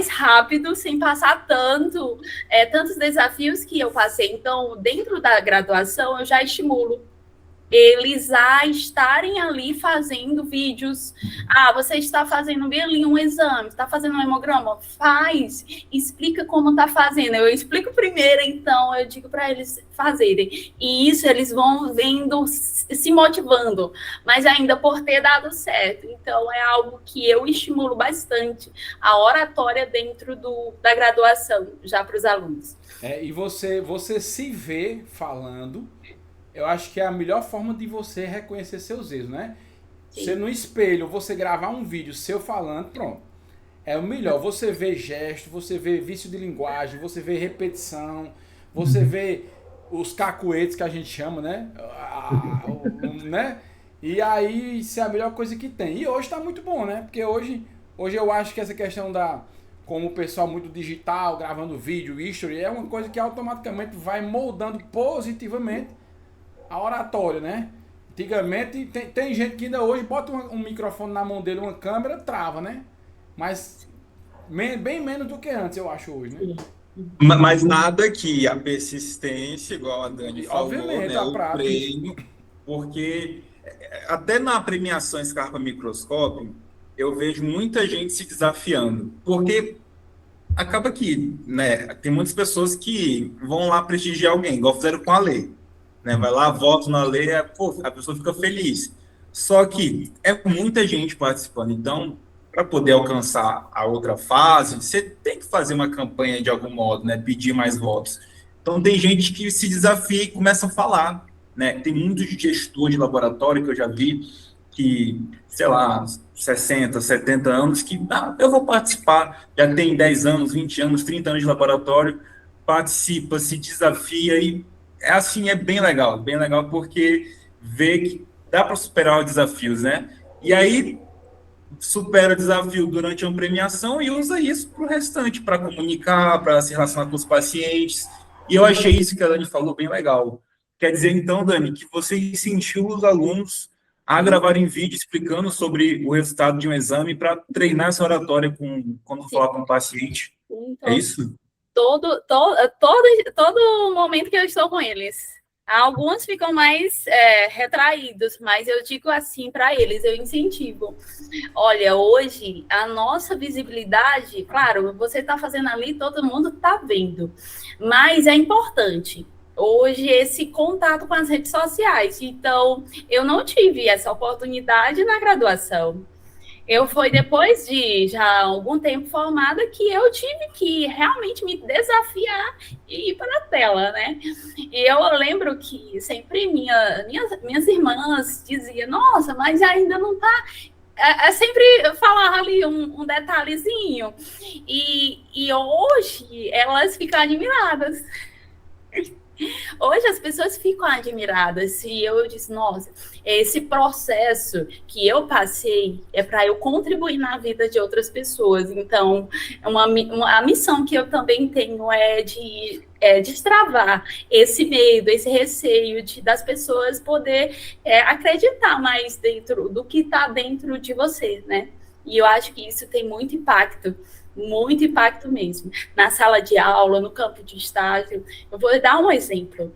rápido, sem passar tantos desafios que eu passei. Então, dentro da graduação, eu já estimulo eles a estarem ali fazendo vídeos. Você está fazendo bem ali um exame, está fazendo um hemograma? Faz, explica como está fazendo. Eu explico primeiro, então eu digo para eles fazerem. E isso eles vão vendo, se motivando, mas ainda por ter dado certo. Então é algo que eu estimulo bastante, a oratória dentro da graduação, já para os alunos. E você se vê falando. Eu acho que é a melhor forma de você reconhecer seus erros, né? Sim. Você no espelho, você gravar um vídeo seu falando, pronto. É o melhor. Você vê gesto, você vê vício de linguagem, você vê repetição, você vê os cacuetes que a gente chama, né? Né? E aí, isso é a melhor coisa que tem. E hoje tá muito bom, né? Porque hoje eu acho que essa questão como o pessoal muito digital, gravando vídeo, history, é uma coisa que automaticamente vai moldando positivamente a oratória, né? Antigamente, tem gente que ainda hoje bota um microfone na mão dele, uma câmera, trava, né? Mas bem menos do que antes, eu acho, hoje, né? Mas nada que a persistência, igual a Dani falou, obviamente, né? O treino, porque até na premiação Scarpa Microscópio, eu vejo muita gente se desafiando, porque acaba que, né, tem muitas pessoas que vão lá prestigiar alguém, igual fizeram com a Lê. Né, vai lá, voto na lei, a pessoa fica feliz. Só que é muita gente participando. Então, para poder alcançar a outra fase, você tem que fazer uma campanha de algum modo, né, pedir mais votos. Então, tem gente que se desafia e começa a falar. Né? Tem muitos gestores de laboratório que eu já vi que, sei lá, 60, 70 anos, que eu vou participar, já tem 10 anos, 20 anos, 30 anos de laboratório, participa, se desafia e é assim, é bem legal porque vê que dá para superar os desafios, né? E aí supera o desafio durante uma premiação e usa isso para o restante, para comunicar, para se relacionar com os pacientes. E eu achei isso que a Dani falou bem legal. Quer dizer, então, Dani, que você incentiva os alunos a gravarem vídeo explicando sobre o resultado de um exame para treinar essa oratória quando falar com o paciente. É isso? Todo momento que eu estou com eles. Alguns ficam mais retraídos, mas eu digo assim para eles, eu incentivo. Olha, hoje a nossa visibilidade, claro, você está fazendo ali, todo mundo está vendo, mas é importante. Hoje, esse contato com as redes sociais. Então, eu não tive essa oportunidade na graduação. Foi depois de já algum tempo formada que eu tive que realmente me desafiar e ir para a tela, né? E eu lembro que sempre minhas irmãs diziam, nossa, mas ainda não está... sempre falar ali um detalhezinho. E hoje elas ficam admiradas. Hoje as pessoas ficam admiradas e eu disse, nossa, esse processo que eu passei é para eu contribuir na vida de outras pessoas. Então, a missão que eu também tenho é de destravar esse medo, esse receio das pessoas poder acreditar mais dentro do que está dentro de você, né? E eu acho que isso tem muito impacto mesmo. Na sala de aula, no campo de estágio. Eu vou dar um exemplo.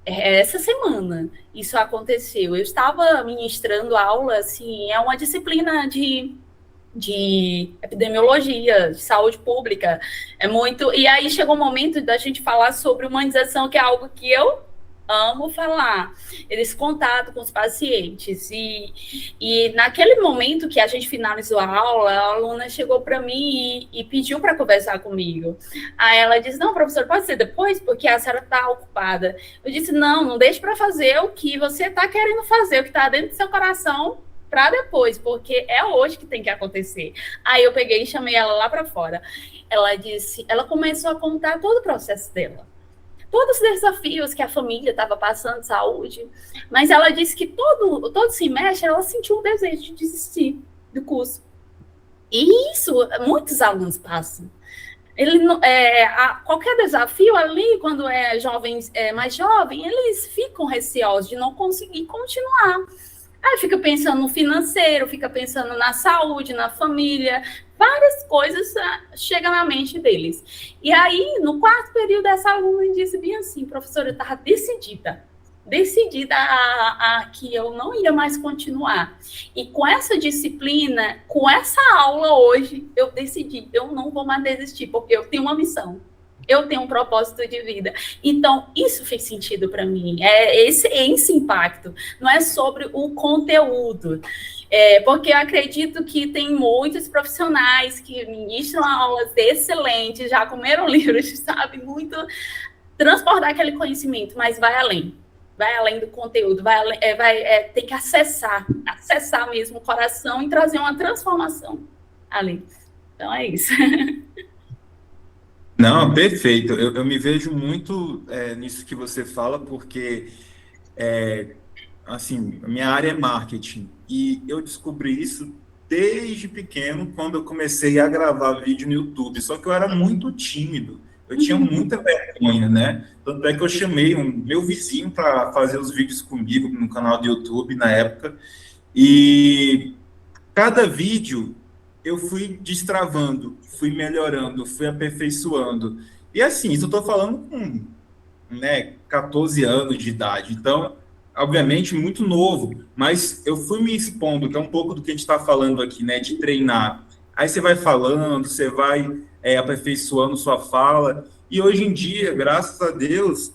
Essa semana, isso aconteceu. Eu estava ministrando aula, assim, é uma disciplina de epidemiologia, de saúde pública. E aí chegou o momento da gente falar sobre humanização, que é algo que eu amo falar, esse contato com os pacientes, e naquele momento que a gente finalizou a aula, a aluna chegou para mim e pediu para conversar comigo. Aí ela disse, não, professor, pode ser depois, porque a senhora está ocupada. Eu disse, não deixe para fazer o que você está querendo fazer, o que está dentro do seu coração, para depois, porque é hoje que tem que acontecer. Aí eu peguei e chamei ela lá para fora. Ela começou a contar todo o processo dela, todos os desafios que a família estava passando, saúde, mas ela disse que todo semestre ela sentiu um desejo de desistir do curso. E isso muitos alunos passam. Qualquer desafio ali, quando mais jovem, eles ficam receosos de não conseguir continuar. Aí fica pensando no financeiro, fica pensando na saúde, na família, várias coisas chegam na mente deles. E aí, no quarto período, essa aluna disse bem assim, professora, eu estava decidida a que eu não ia mais continuar. E com essa disciplina, com essa aula hoje, eu decidi, eu não vou mais desistir, porque eu tenho uma missão. Eu tenho um propósito de vida. Então, isso fez sentido para mim. Esse impacto. Não é sobre o conteúdo. Porque eu acredito que tem muitos profissionais que ministram aulas excelentes, já comeram livros, sabe? Muito transportar aquele conhecimento, mas vai além. Vai além do conteúdo. Tem que acessar mesmo o coração e trazer uma transformação ali. Então, é isso. Não, perfeito. Eu me vejo muito nisso que você fala, porque, assim, a minha área é marketing, e eu descobri isso desde pequeno, quando eu comecei a gravar vídeo no YouTube, só que eu era muito tímido, eu tinha muita vergonha, né? Tanto é que eu chamei meu vizinho para fazer os vídeos comigo no canal do YouTube, na época, e cada vídeo eu fui destravando, fui melhorando, fui aperfeiçoando. E assim, isso eu estou falando com 14 anos de idade. Então, obviamente, muito novo. Mas eu fui me expondo, que é um pouco do que a gente está falando aqui, né? De treinar. Aí você vai falando, você vai aperfeiçoando sua fala. E hoje em dia, graças a Deus,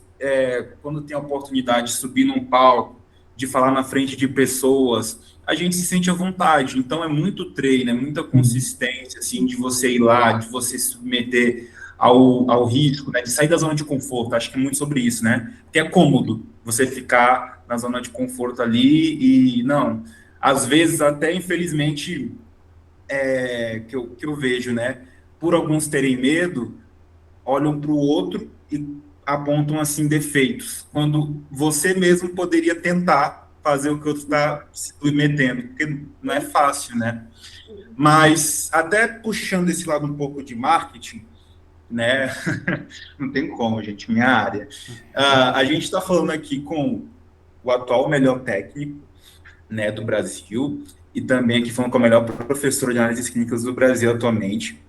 quando tem a oportunidade de subir num palco, de falar na frente de pessoas, a gente se sente à vontade. Então, é muito treino, é muita consistência, assim, de você ir lá, de você se submeter ao risco, né, de sair da zona de conforto. Acho que é muito sobre isso, né? Porque é cômodo você ficar na zona de conforto ali, e não, às vezes até, infelizmente, que eu vejo, né, por alguns terem medo, olham para o outro e apontam, assim, defeitos, quando você mesmo poderia tentar fazer o que o outro está se submetendo, porque não é fácil, né? Mas, até puxando esse lado um pouco de marketing, né? Não tem como, gente, minha área. A gente está falando aqui com o atual melhor técnico, né, do Brasil, e também aqui falando com o melhor professor de análises clínicas do Brasil atualmente.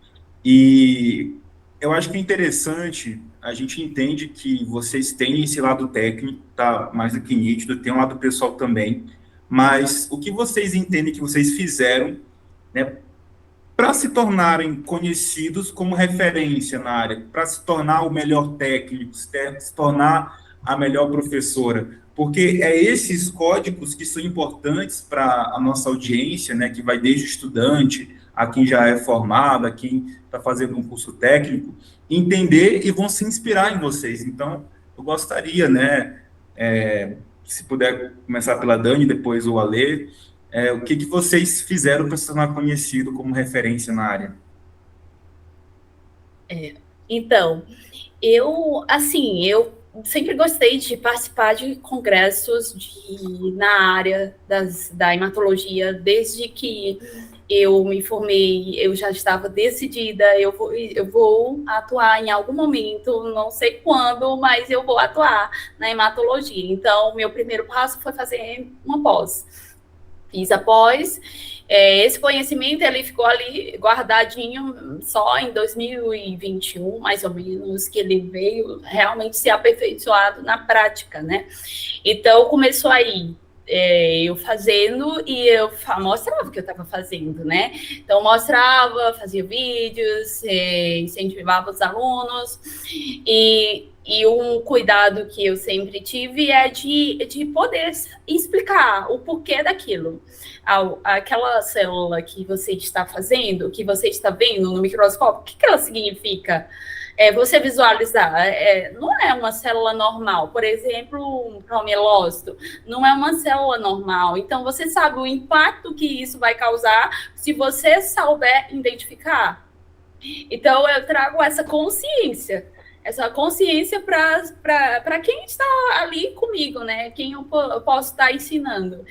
E eu acho que é interessante, a gente entende que vocês têm esse lado técnico, tá mais do que nítido, tem um lado pessoal também, mas o que vocês entendem que vocês fizeram, né, para se tornarem conhecidos como referência na área, para se tornar o melhor técnico, se tornar a melhor professora, porque é esses códigos que são importantes para a nossa audiência, né, que vai desde o estudante a quem já é formado, a quem está fazendo um curso técnico, entender e vão se inspirar em vocês. Então, eu gostaria, né, se puder começar pela Dani, depois o Alê, o que vocês fizeram para se tornar conhecido como referência na área? Então, eu sempre gostei de participar de congressos na área da hematologia, desde que eu me formei, eu já estava decidida, eu vou atuar em algum momento, não sei quando, mas eu vou atuar na hematologia. Então, meu primeiro passo foi fazer uma pós. Fiz a pós, esse conhecimento ele ficou ali guardadinho só em 2021, mais ou menos, que ele veio realmente ser aperfeiçoado na prática, né? Então, começou aí, eu fazendo e eu mostrava o que eu estava fazendo, né? Então, mostrava, fazia vídeos, incentivava os alunos e um cuidado que eu sempre tive é de poder explicar o porquê daquilo. Aquela célula que você está fazendo, que você está vendo no microscópio, o que ela significa? Você visualizar, não é uma célula normal. Por exemplo, um promielócito não é uma célula normal. Então, você sabe o impacto que isso vai causar se você souber identificar. Então, eu trago essa consciência para quem está ali comigo, né? Quem eu posso estar ensinando,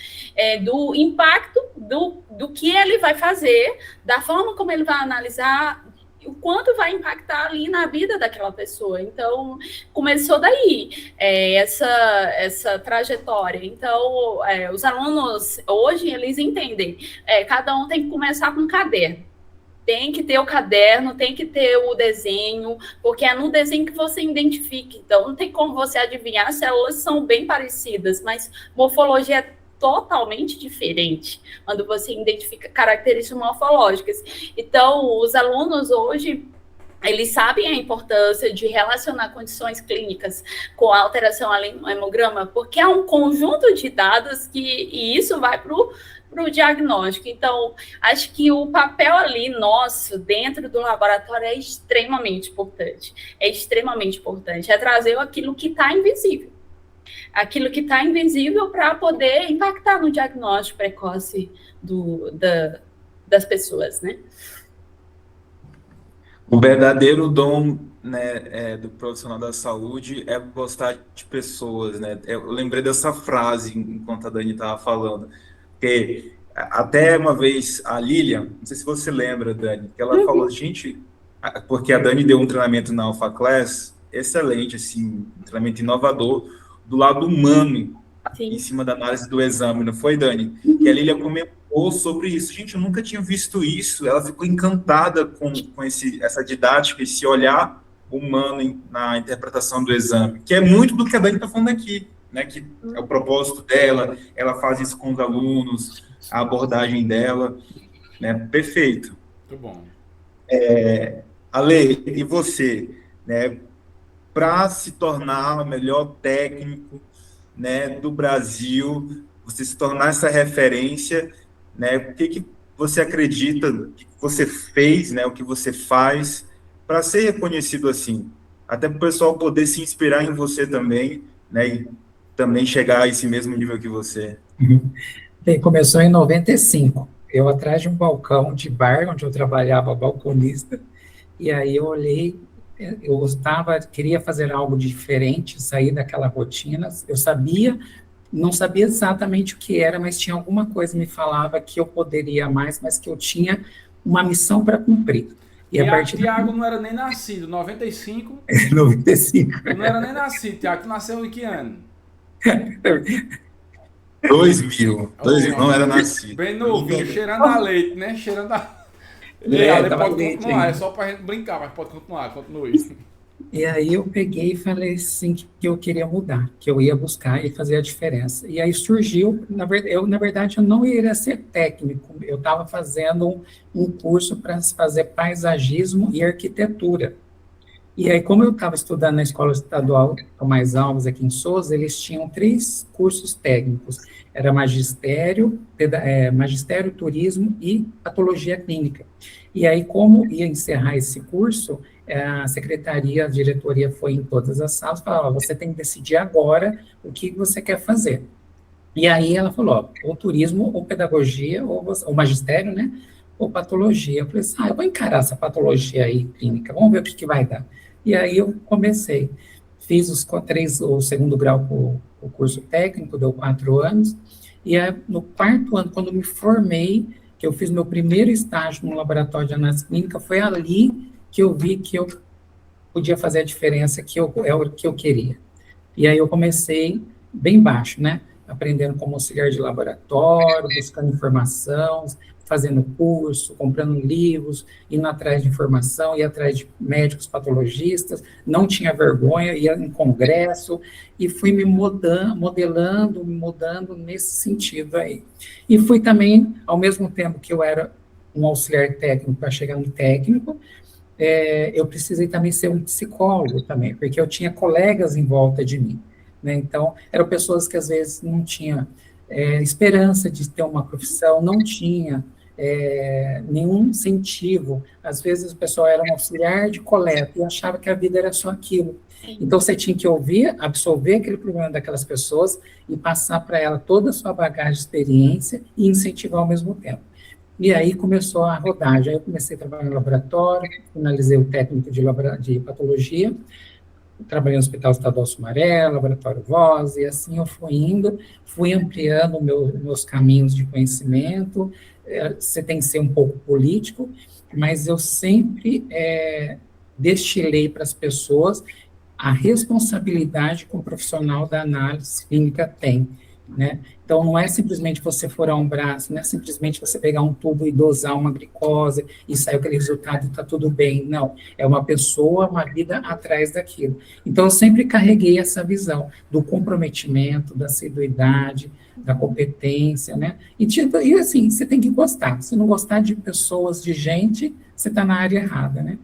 do impacto do que ele vai fazer, da forma como ele vai analisar, o quanto vai impactar ali na vida daquela pessoa. Então, começou daí, essa trajetória. Então, os alunos, hoje, eles entendem, cada um tem que começar com um caderno. Tem que ter o caderno, tem que ter o desenho, porque é no desenho que você identifica. Então, não tem como você adivinhar, as células são bem parecidas, mas morfologia é totalmente diferente quando você identifica características morfológicas. Então, os alunos hoje, eles sabem a importância de relacionar condições clínicas com a alteração ali no hemograma, porque é um conjunto de dados e isso vai para o diagnóstico. Então, acho que o papel ali nosso, dentro do laboratório, é extremamente importante. É extremamente importante. É trazer aquilo que está invisível. Aquilo que está invisível para poder impactar no diagnóstico precoce das pessoas, né? O verdadeiro dom, né, do profissional da saúde é gostar de pessoas, né? Eu lembrei dessa frase enquanto a Dani estava falando, porque até uma vez a Lilian, não sei se você lembra, Dani, que ela falou, gente, porque a Dani deu um treinamento na Alpha Class excelente, assim, um treinamento inovador do lado humano, Sim. Em cima da análise do exame, não foi, Dani? E a Lilian comentou sobre isso. Gente, eu nunca tinha visto isso. Ela ficou encantada com essa didática, esse olhar humano na interpretação do exame, que é muito do que a Dani está falando aqui, né? Que é o propósito dela, ela faz isso com os alunos, a abordagem dela, né? Perfeito. Muito bom. Ale, e você, né? Para se tornar o melhor técnico, né, do Brasil, você se tornar essa referência, né, o que você acredita, o que você fez, né, o que você faz para ser reconhecido assim, até para o pessoal poder se inspirar em você também, né, e também chegar a esse mesmo nível que você? Bem, começou em 95. Eu atrás de um balcão de bar, onde eu trabalhava balconista, e aí eu olhei, eu gostava, queria fazer algo diferente, sair daquela rotina. Eu sabia, não sabia exatamente o que era, mas tinha alguma coisa que me falava que eu poderia mais, mas que eu tinha uma missão para cumprir. E a partir Tiago não era nem nascido, 95, de 95. tu não era nem nascido, Tiago, tu nasceu em que ano? 2000. 2000, não era nascido. Bem novinho, cheirando a leite, né? Cheirando a... Ei, Ale, Tava pode leite continuar, ainda. é só pra gente brincar, mas pode continuar, continue. E aí eu peguei e falei assim que eu queria mudar, que eu ia buscar e fazer a diferença. E aí surgiu, na verdade, eu não iria ser técnico, eu estava fazendo um curso para fazer paisagismo e arquitetura. E aí, como eu estava estudando na Escola Estadual Tomás Alves, aqui em Sousa, eles tinham 3 cursos técnicos. Era magistério, turismo e patologia clínica. E aí, como ia encerrar esse curso, a secretaria, a diretoria foi em todas as salas e falou, ó, você tem que decidir agora o que você quer fazer. E aí ela falou, ó, ou turismo, ou pedagogia, ou magistério, né? Ou patologia. Eu falei assim, eu vou encarar essa patologia aí clínica, vamos ver o que vai dar. E aí eu comecei, fiz o segundo grau, o curso técnico, deu 4 anos, e aí, no 4º ano, quando me formei, que eu fiz meu primeiro estágio no laboratório de análise clínica, foi ali que eu vi que eu podia fazer a diferença, é o que eu queria. E aí eu comecei bem baixo, né? Aprendendo como auxiliar de laboratório, buscando informação, fazendo curso, comprando livros, indo atrás de informação, ia atrás de médicos patologistas, não tinha vergonha, ia em congresso, e fui me modelando, me mudando nesse sentido aí. E fui também, ao mesmo tempo que eu era um auxiliar técnico para chegar no técnico, eu precisei também ser um psicólogo também, porque eu tinha colegas em volta de mim, né? Então, eram pessoas que às vezes não tinham esperança de ter uma profissão, não tinha nenhum incentivo. Às vezes o pessoal era um auxiliar de coleta e achava que a vida era só aquilo. Então, você tinha que ouvir, absorver aquele problema daquelas pessoas e passar para ela toda a sua bagagem de experiência e incentivar ao mesmo tempo. E aí começou a rodagem. Aí eu comecei a trabalhar no laboratório, finalizei o técnico de patologia, trabalhei no Hospital Estadual Sumaré, Laboratório Voz, e assim eu fui indo, fui ampliando meus caminhos de conhecimento. Você tem que ser um pouco político, mas eu sempre destilei para as pessoas a responsabilidade que um profissional da análise clínica tem, né? Então, não é simplesmente você furar um braço, não é simplesmente você pegar um tubo e dosar uma glicose e sair aquele resultado e está tudo bem. Não, é uma pessoa, uma vida atrás daquilo. Então, eu sempre carreguei essa visão do comprometimento, da assiduidade, da competência, né? E assim, você tem que gostar. Se não gostar de pessoas, de gente, você está na área errada, né?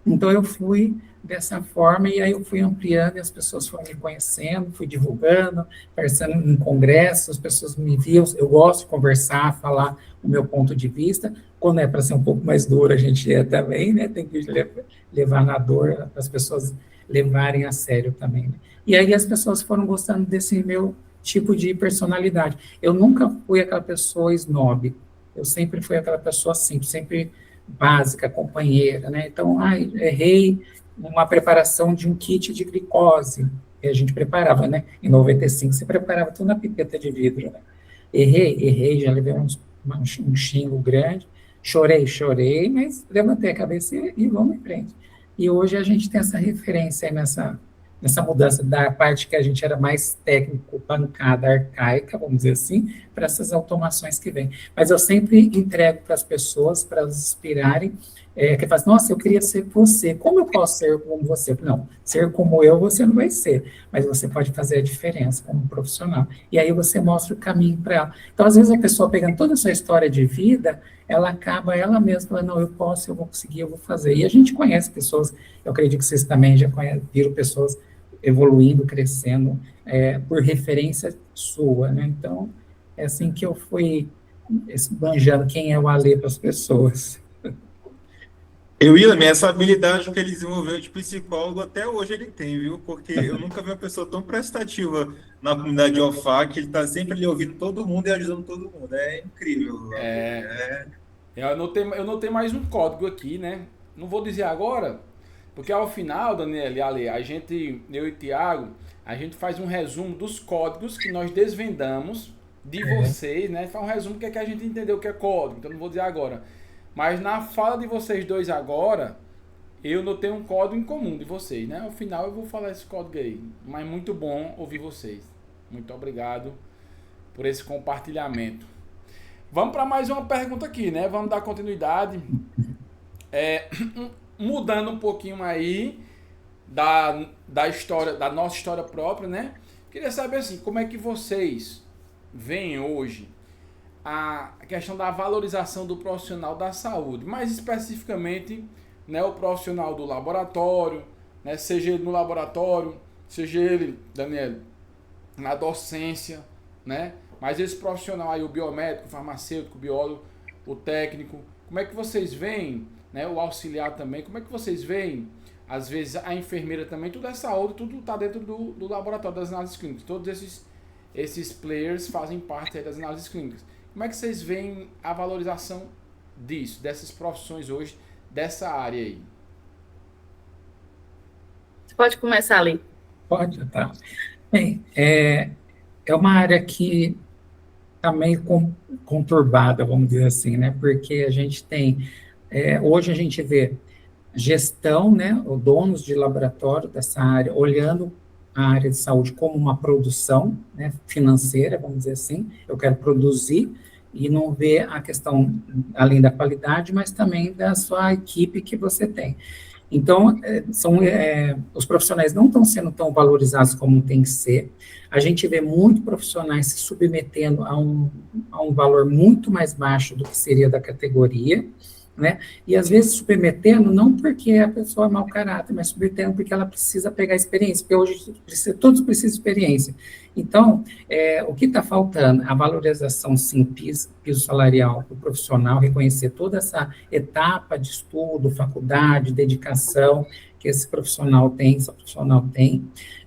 Então, eu fui dessa forma, e aí eu fui ampliando, e as pessoas foram me conhecendo, fui divulgando, aparecendo em congressos, as pessoas me viam, eu gosto de conversar, falar o meu ponto de vista, quando é para ser um pouco mais duro, a gente é também, né, tem que levar na dor, para as pessoas levarem a sério também, né? E aí as pessoas foram gostando desse meu tipo de personalidade. Eu nunca fui aquela pessoa snob, eu sempre fui aquela pessoa simples, sempre básica, companheira, né? Então, errei uma preparação de um kit de glicose, que a gente preparava, né? Em 95, você preparava tudo na pipeta de vidro, né? Errei, já levei um xingo grande, chorei, mas levantei a cabeça e vamos em frente. E hoje a gente tem essa referência aí nessa mudança da parte que a gente era mais técnico, bancada, arcaica, vamos dizer assim, para essas automações que vêm. Mas eu sempre entrego para as pessoas, para elas inspirarem, que faz, nossa, eu queria ser você, como eu posso ser como você? Não, ser como eu você não vai ser, mas você pode fazer a diferença como profissional, e aí você mostra o caminho para ela. Então, às vezes a pessoa pegando toda a sua história de vida, ela acaba ela mesma falando, não, eu posso, eu vou conseguir, eu vou fazer, e a gente conhece pessoas, eu acredito que vocês também já viram pessoas evoluindo, crescendo, por referência sua, né? Então, é assim que eu fui esbanjando quem é o Alê para as pessoas. William, essa habilidade que ele desenvolveu de psicólogo até hoje ele tem, viu? Porque eu nunca vi uma pessoa tão prestativa na comunidade de OFAC, que ele está sempre ali ouvindo todo mundo e ajudando todo mundo. É incrível. Eu notei mais um código aqui, né? Não vou dizer agora, porque ao final, Daniel e Ale, eu e Thiago, a gente faz um resumo dos códigos que nós desvendamos de vocês, né? Faz um resumo do que é que a gente entendeu que é código, então não vou dizer agora. Mas na fala de vocês dois agora, eu notei um código em comum de vocês, né? Ao final eu vou falar esse código aí, mas muito bom ouvir vocês. Muito obrigado por esse compartilhamento. Vamos para mais uma pergunta aqui, né? Vamos dar continuidade. Mudando um pouquinho aí da história, da nossa história própria, né? Queria saber assim, como é que vocês veem hoje a questão da valorização do profissional da saúde, mais especificamente, né, o profissional do laboratório, né, seja ele no laboratório, seja ele, Daniel, na docência, né? Mas esse profissional aí, o biomédico, o farmacêutico, o biólogo, o técnico, como é que vocês veem, né, o auxiliar também, como é que vocês veem, às vezes a enfermeira também, tudo é saúde, tudo está dentro do laboratório das análises clínicas, todos esses players fazem parte aí das análises clínicas. Como é que vocês veem a valorização disso, dessas profissões hoje, dessa área aí? Você pode começar ali. Pode, tá. Bem, é uma área que está meio conturbada, vamos dizer assim, né? Porque a gente tem, hoje a gente vê gestão, né? Os donos de laboratório dessa área, olhando a área de saúde como uma produção, né, financeira, vamos dizer assim. Eu quero produzir e não ver a questão, além da qualidade, mas também da sua equipe que você tem. Então, os profissionais não estão sendo tão valorizados como tem que ser. A gente vê muitos profissionais se submetendo a um valor muito mais baixo do que seria da categoria, né? E às vezes submetendo não porque a pessoa é mau caráter, mas submetendo porque ela precisa pegar experiência, porque hoje todos precisam de experiência. Então, o que está faltando? A valorização, sim, piso salarial do profissional, reconhecer toda essa etapa de estudo, faculdade, dedicação que esse profissional tem,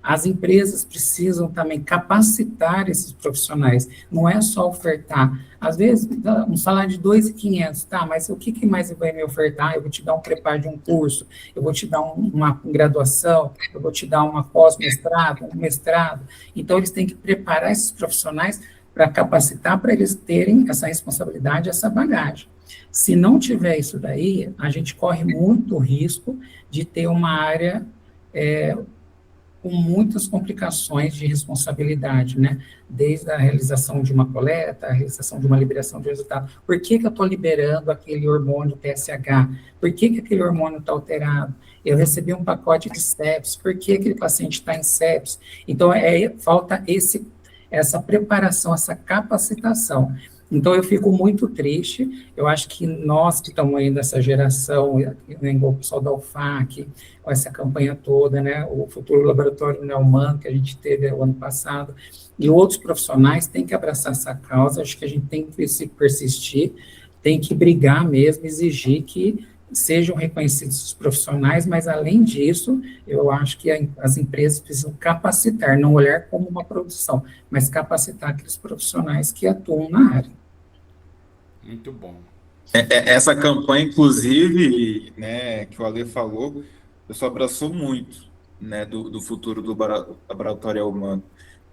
As empresas precisam também capacitar esses profissionais, não é só ofertar. Às vezes, um salário de 2.500, tá, mas o que mais vai me ofertar? Eu vou te dar um preparo de um curso, eu vou te dar uma graduação, eu vou te dar uma pós-mestrado, um mestrado. Então, eles têm que preparar esses profissionais para capacitar, para eles terem essa responsabilidade, essa bagagem. Se não tiver isso daí, a gente corre muito risco de ter uma área com muitas complicações de responsabilidade, né? Desde a realização de uma coleta, a realização de uma liberação de resultado. Por que eu estou liberando aquele hormônio TSH? Por que aquele hormônio está alterado? Eu recebi um pacote de sepsis, por que aquele paciente está em sepsis? Então, falta essa preparação, essa capacitação. Então, eu fico muito triste. Eu acho que nós que estamos aí nessa geração, o pessoal da UFAC, com essa campanha toda, né, o futuro laboratório Neumann, que a gente teve o ano passado, e outros profissionais têm que abraçar essa causa. Acho que a gente tem que persistir, tem que brigar mesmo, exigir que sejam reconhecidos os profissionais, mas, além disso, eu acho que as empresas precisam capacitar, não olhar como uma produção, mas capacitar aqueles profissionais que atuam na área. Muito bom. Essa campanha, inclusive, né, que o Ale falou, o pessoal abraçou muito, né, do futuro do laboratório humano.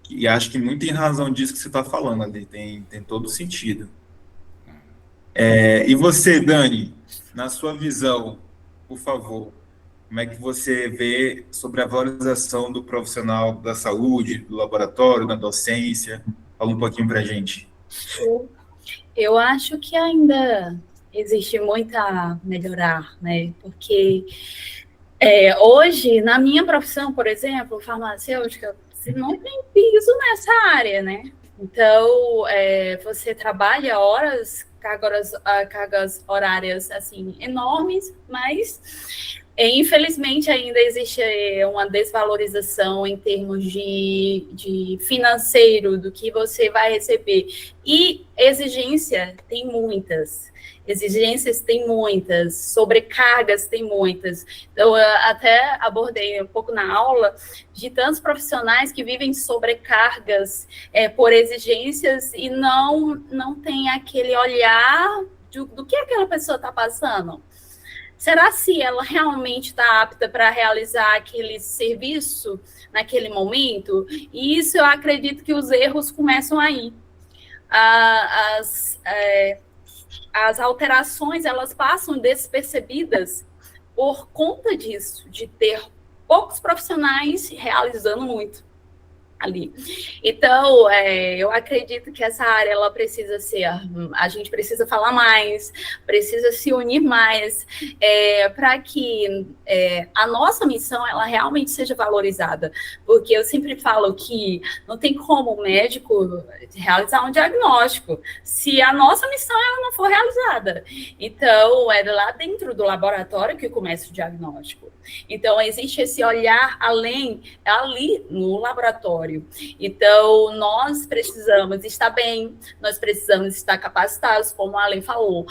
E acho que muito em razão disso que você está falando, Ali, tem todo sentido. E você, Dani, na sua visão, por favor, como é que você vê sobre a valorização do profissional da saúde, do laboratório, da docência? Fala um pouquinho para a gente. Eu acho que ainda existe muito a melhorar, né? Porque hoje, na minha profissão, por exemplo, farmacêutica, você não tem piso nessa área, né? Então, você trabalha cargas horárias, assim, enormes, mas Infelizmente, ainda existe uma desvalorização em termos de financeiro do que você vai receber. E exigências tem muitas, sobrecargas tem muitas. Então, eu até abordei um pouco na aula de tantos profissionais que vivem sobrecargas por exigências e não tem aquele olhar do que aquela pessoa está passando. Será se ela realmente está apta para realizar aquele serviço naquele momento? E isso eu acredito que os erros começam aí. As alterações, elas passam despercebidas por conta disso, de ter poucos profissionais realizando muito ali. Então, eu acredito que essa área, ela precisa ser, a gente precisa falar mais, precisa se unir mais, para que a nossa missão, ela realmente seja valorizada, porque eu sempre falo que não tem como o médico realizar um diagnóstico se a nossa missão, ela não for realizada. Então, é lá dentro do laboratório que começa o diagnóstico. Então, existe esse olhar ali no laboratório. Então, nós precisamos estar bem, nós precisamos estar capacitados, como a Allen falou,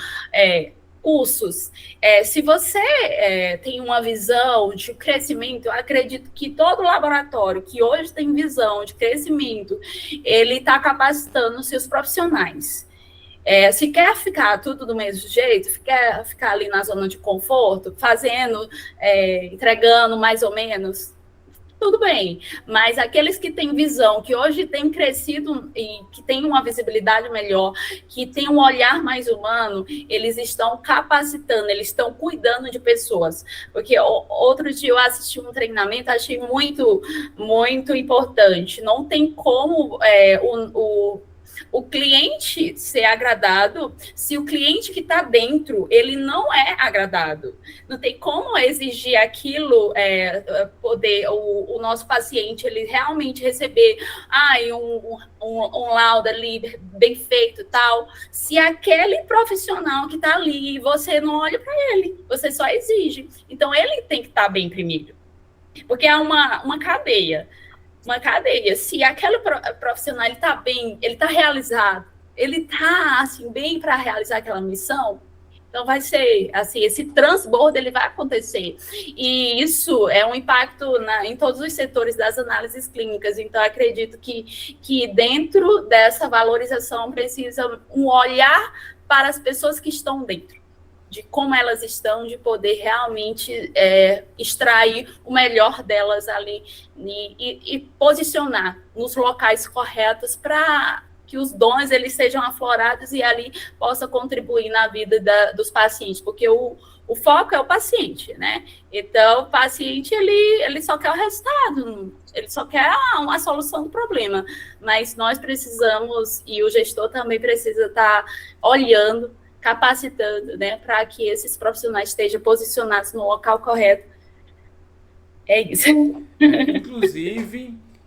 cursos. Se você tem uma visão de crescimento, eu acredito que todo laboratório que hoje tem visão de crescimento, ele está capacitando os seus profissionais. Se quer ficar tudo do mesmo jeito, quer ficar ali na zona de conforto, fazendo, entregando mais ou menos, tudo bem, mas aqueles que têm visão, que hoje têm crescido e que têm uma visibilidade melhor, que têm um olhar mais humano, eles estão capacitando, eles estão cuidando de pessoas. Porque outro dia eu assisti um treinamento, achei muito, muito importante. Não tem como o cliente ser agradado se o cliente que está dentro, ele não é agradado. Não tem como exigir aquilo, poder o nosso paciente, ele realmente receber um laudo ali bem feito e tal, se aquele profissional que está ali, você não olha para ele, você só exige. Então, ele tem que estar bem primeiro. Porque é uma cadeia. Se aquele profissional está bem, ele está realizado, ele está assim, bem para realizar aquela missão, então vai ser assim, esse transbordo ele vai acontecer. E isso é um impacto em todos os setores das análises clínicas. Então, acredito que dentro dessa valorização precisa um olhar para as pessoas que estão dentro, de como elas estão, de poder realmente extrair o melhor delas ali e posicionar nos locais corretos para que os dons eles sejam aflorados e ali possa contribuir na vida dos pacientes, porque o foco é o paciente, né? Então, o paciente, ele só quer o resultado, ele só quer uma solução do problema, mas nós precisamos, e o gestor também precisa estar olhando, capacitando, né, para que esses profissionais estejam posicionados no local correto. É isso.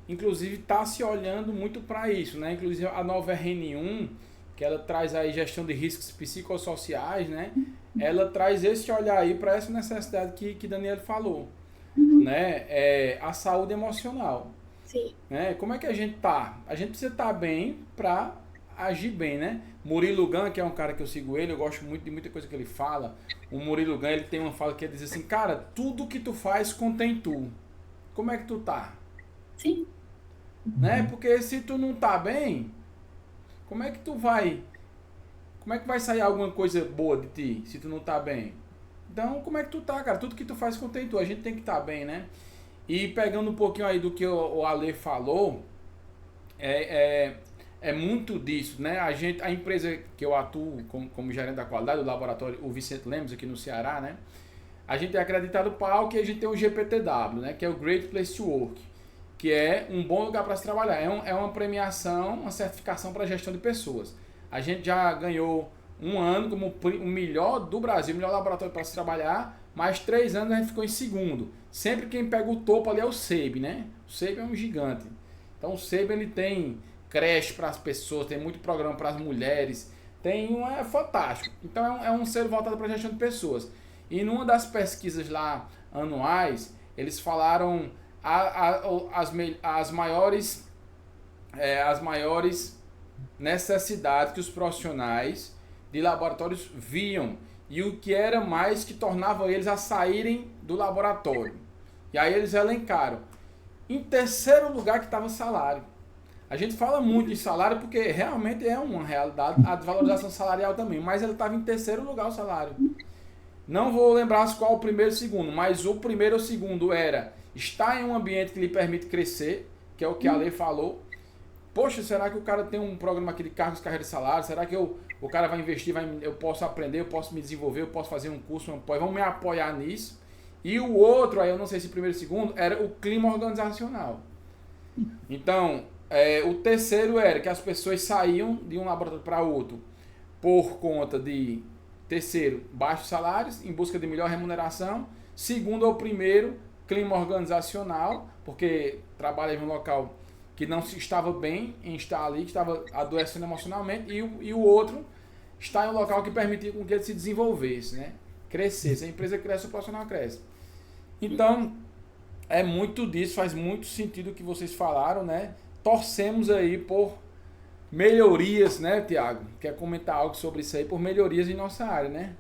Inclusive está se olhando muito para isso, né? Inclusive a nova RN1, que ela traz aí gestão de riscos psicossociais, né? Ela traz esse olhar aí para essa necessidade que Daniel falou, né? A saúde emocional. Sim. Né? Como é que a gente tá? A gente precisa estar bem para agir bem, né? Murilo Gun, que é um cara que eu sigo ele, eu gosto muito de muita coisa que ele fala. O Murilo Gun, ele tem uma fala que ele diz assim, cara, tudo que tu faz contém tu. Como é que tu tá? Sim. Né? Porque se tu não tá bem, como é que vai sair alguma coisa boa de ti, se tu não tá bem? Então, como é que tu tá, cara? Tudo que tu faz contém tu. A gente tem que estar bem, né? E pegando um pouquinho aí do que o Ale falou, é muito disso, né? A empresa que eu atuo como gerente da qualidade, o laboratório, o Vicente Lemos, aqui no Ceará, né? A gente é acreditado para algo que a gente tem o GPTW, né? Que é o Great Place to Work, que é um bom lugar para se trabalhar. É uma premiação, uma certificação para gestão de pessoas. A gente já ganhou um ano como o melhor do Brasil, o melhor laboratório para se trabalhar, mais 3 anos a gente ficou em segundo. Sempre quem pega o topo ali é o SEIB, né? O SEIB é um gigante. Então o SEIB ele tem creche para as pessoas, tem muito programa para as mulheres, é fantástico. Então é um selo voltado para a gestão de pessoas. E numa das pesquisas lá anuais, eles falaram as maiores necessidades que os profissionais de laboratórios viam e o que era mais que tornava eles a saírem do laboratório. E aí eles elencaram. Em terceiro lugar que estava o salário. A gente fala muito de salário porque realmente é uma realidade, a desvalorização salarial também, mas ele estava em terceiro lugar o salário. Não vou lembrar qual o primeiro e o segundo, mas o primeiro e o segundo era estar em um ambiente que lhe permite crescer, que é o que a lei falou. Poxa, será que o cara tem um programa aqui de cargos, carreira de salário? Será que o cara vai investir, eu posso aprender, eu posso me desenvolver, eu posso fazer um curso, vamos me apoiar nisso? E o outro, aí eu não sei se primeiro e segundo, era o clima organizacional. Então, o terceiro era que as pessoas saíam de um laboratório para outro por conta de, terceiro, baixos salários, em busca de melhor remuneração. Segundo ou primeiro, clima organizacional, porque trabalha em um local que não estava bem em estar ali, que estava adoecendo emocionalmente, e o outro está em um local que permitia com que ele se desenvolvesse, né? Crescesse. A empresa cresce, o profissional cresce. Então, é muito disso, faz muito sentido o que vocês falaram, né? Torcemos aí por melhorias, né, Tiago? Quer comentar algo sobre isso aí, por melhorias em nossa área, né?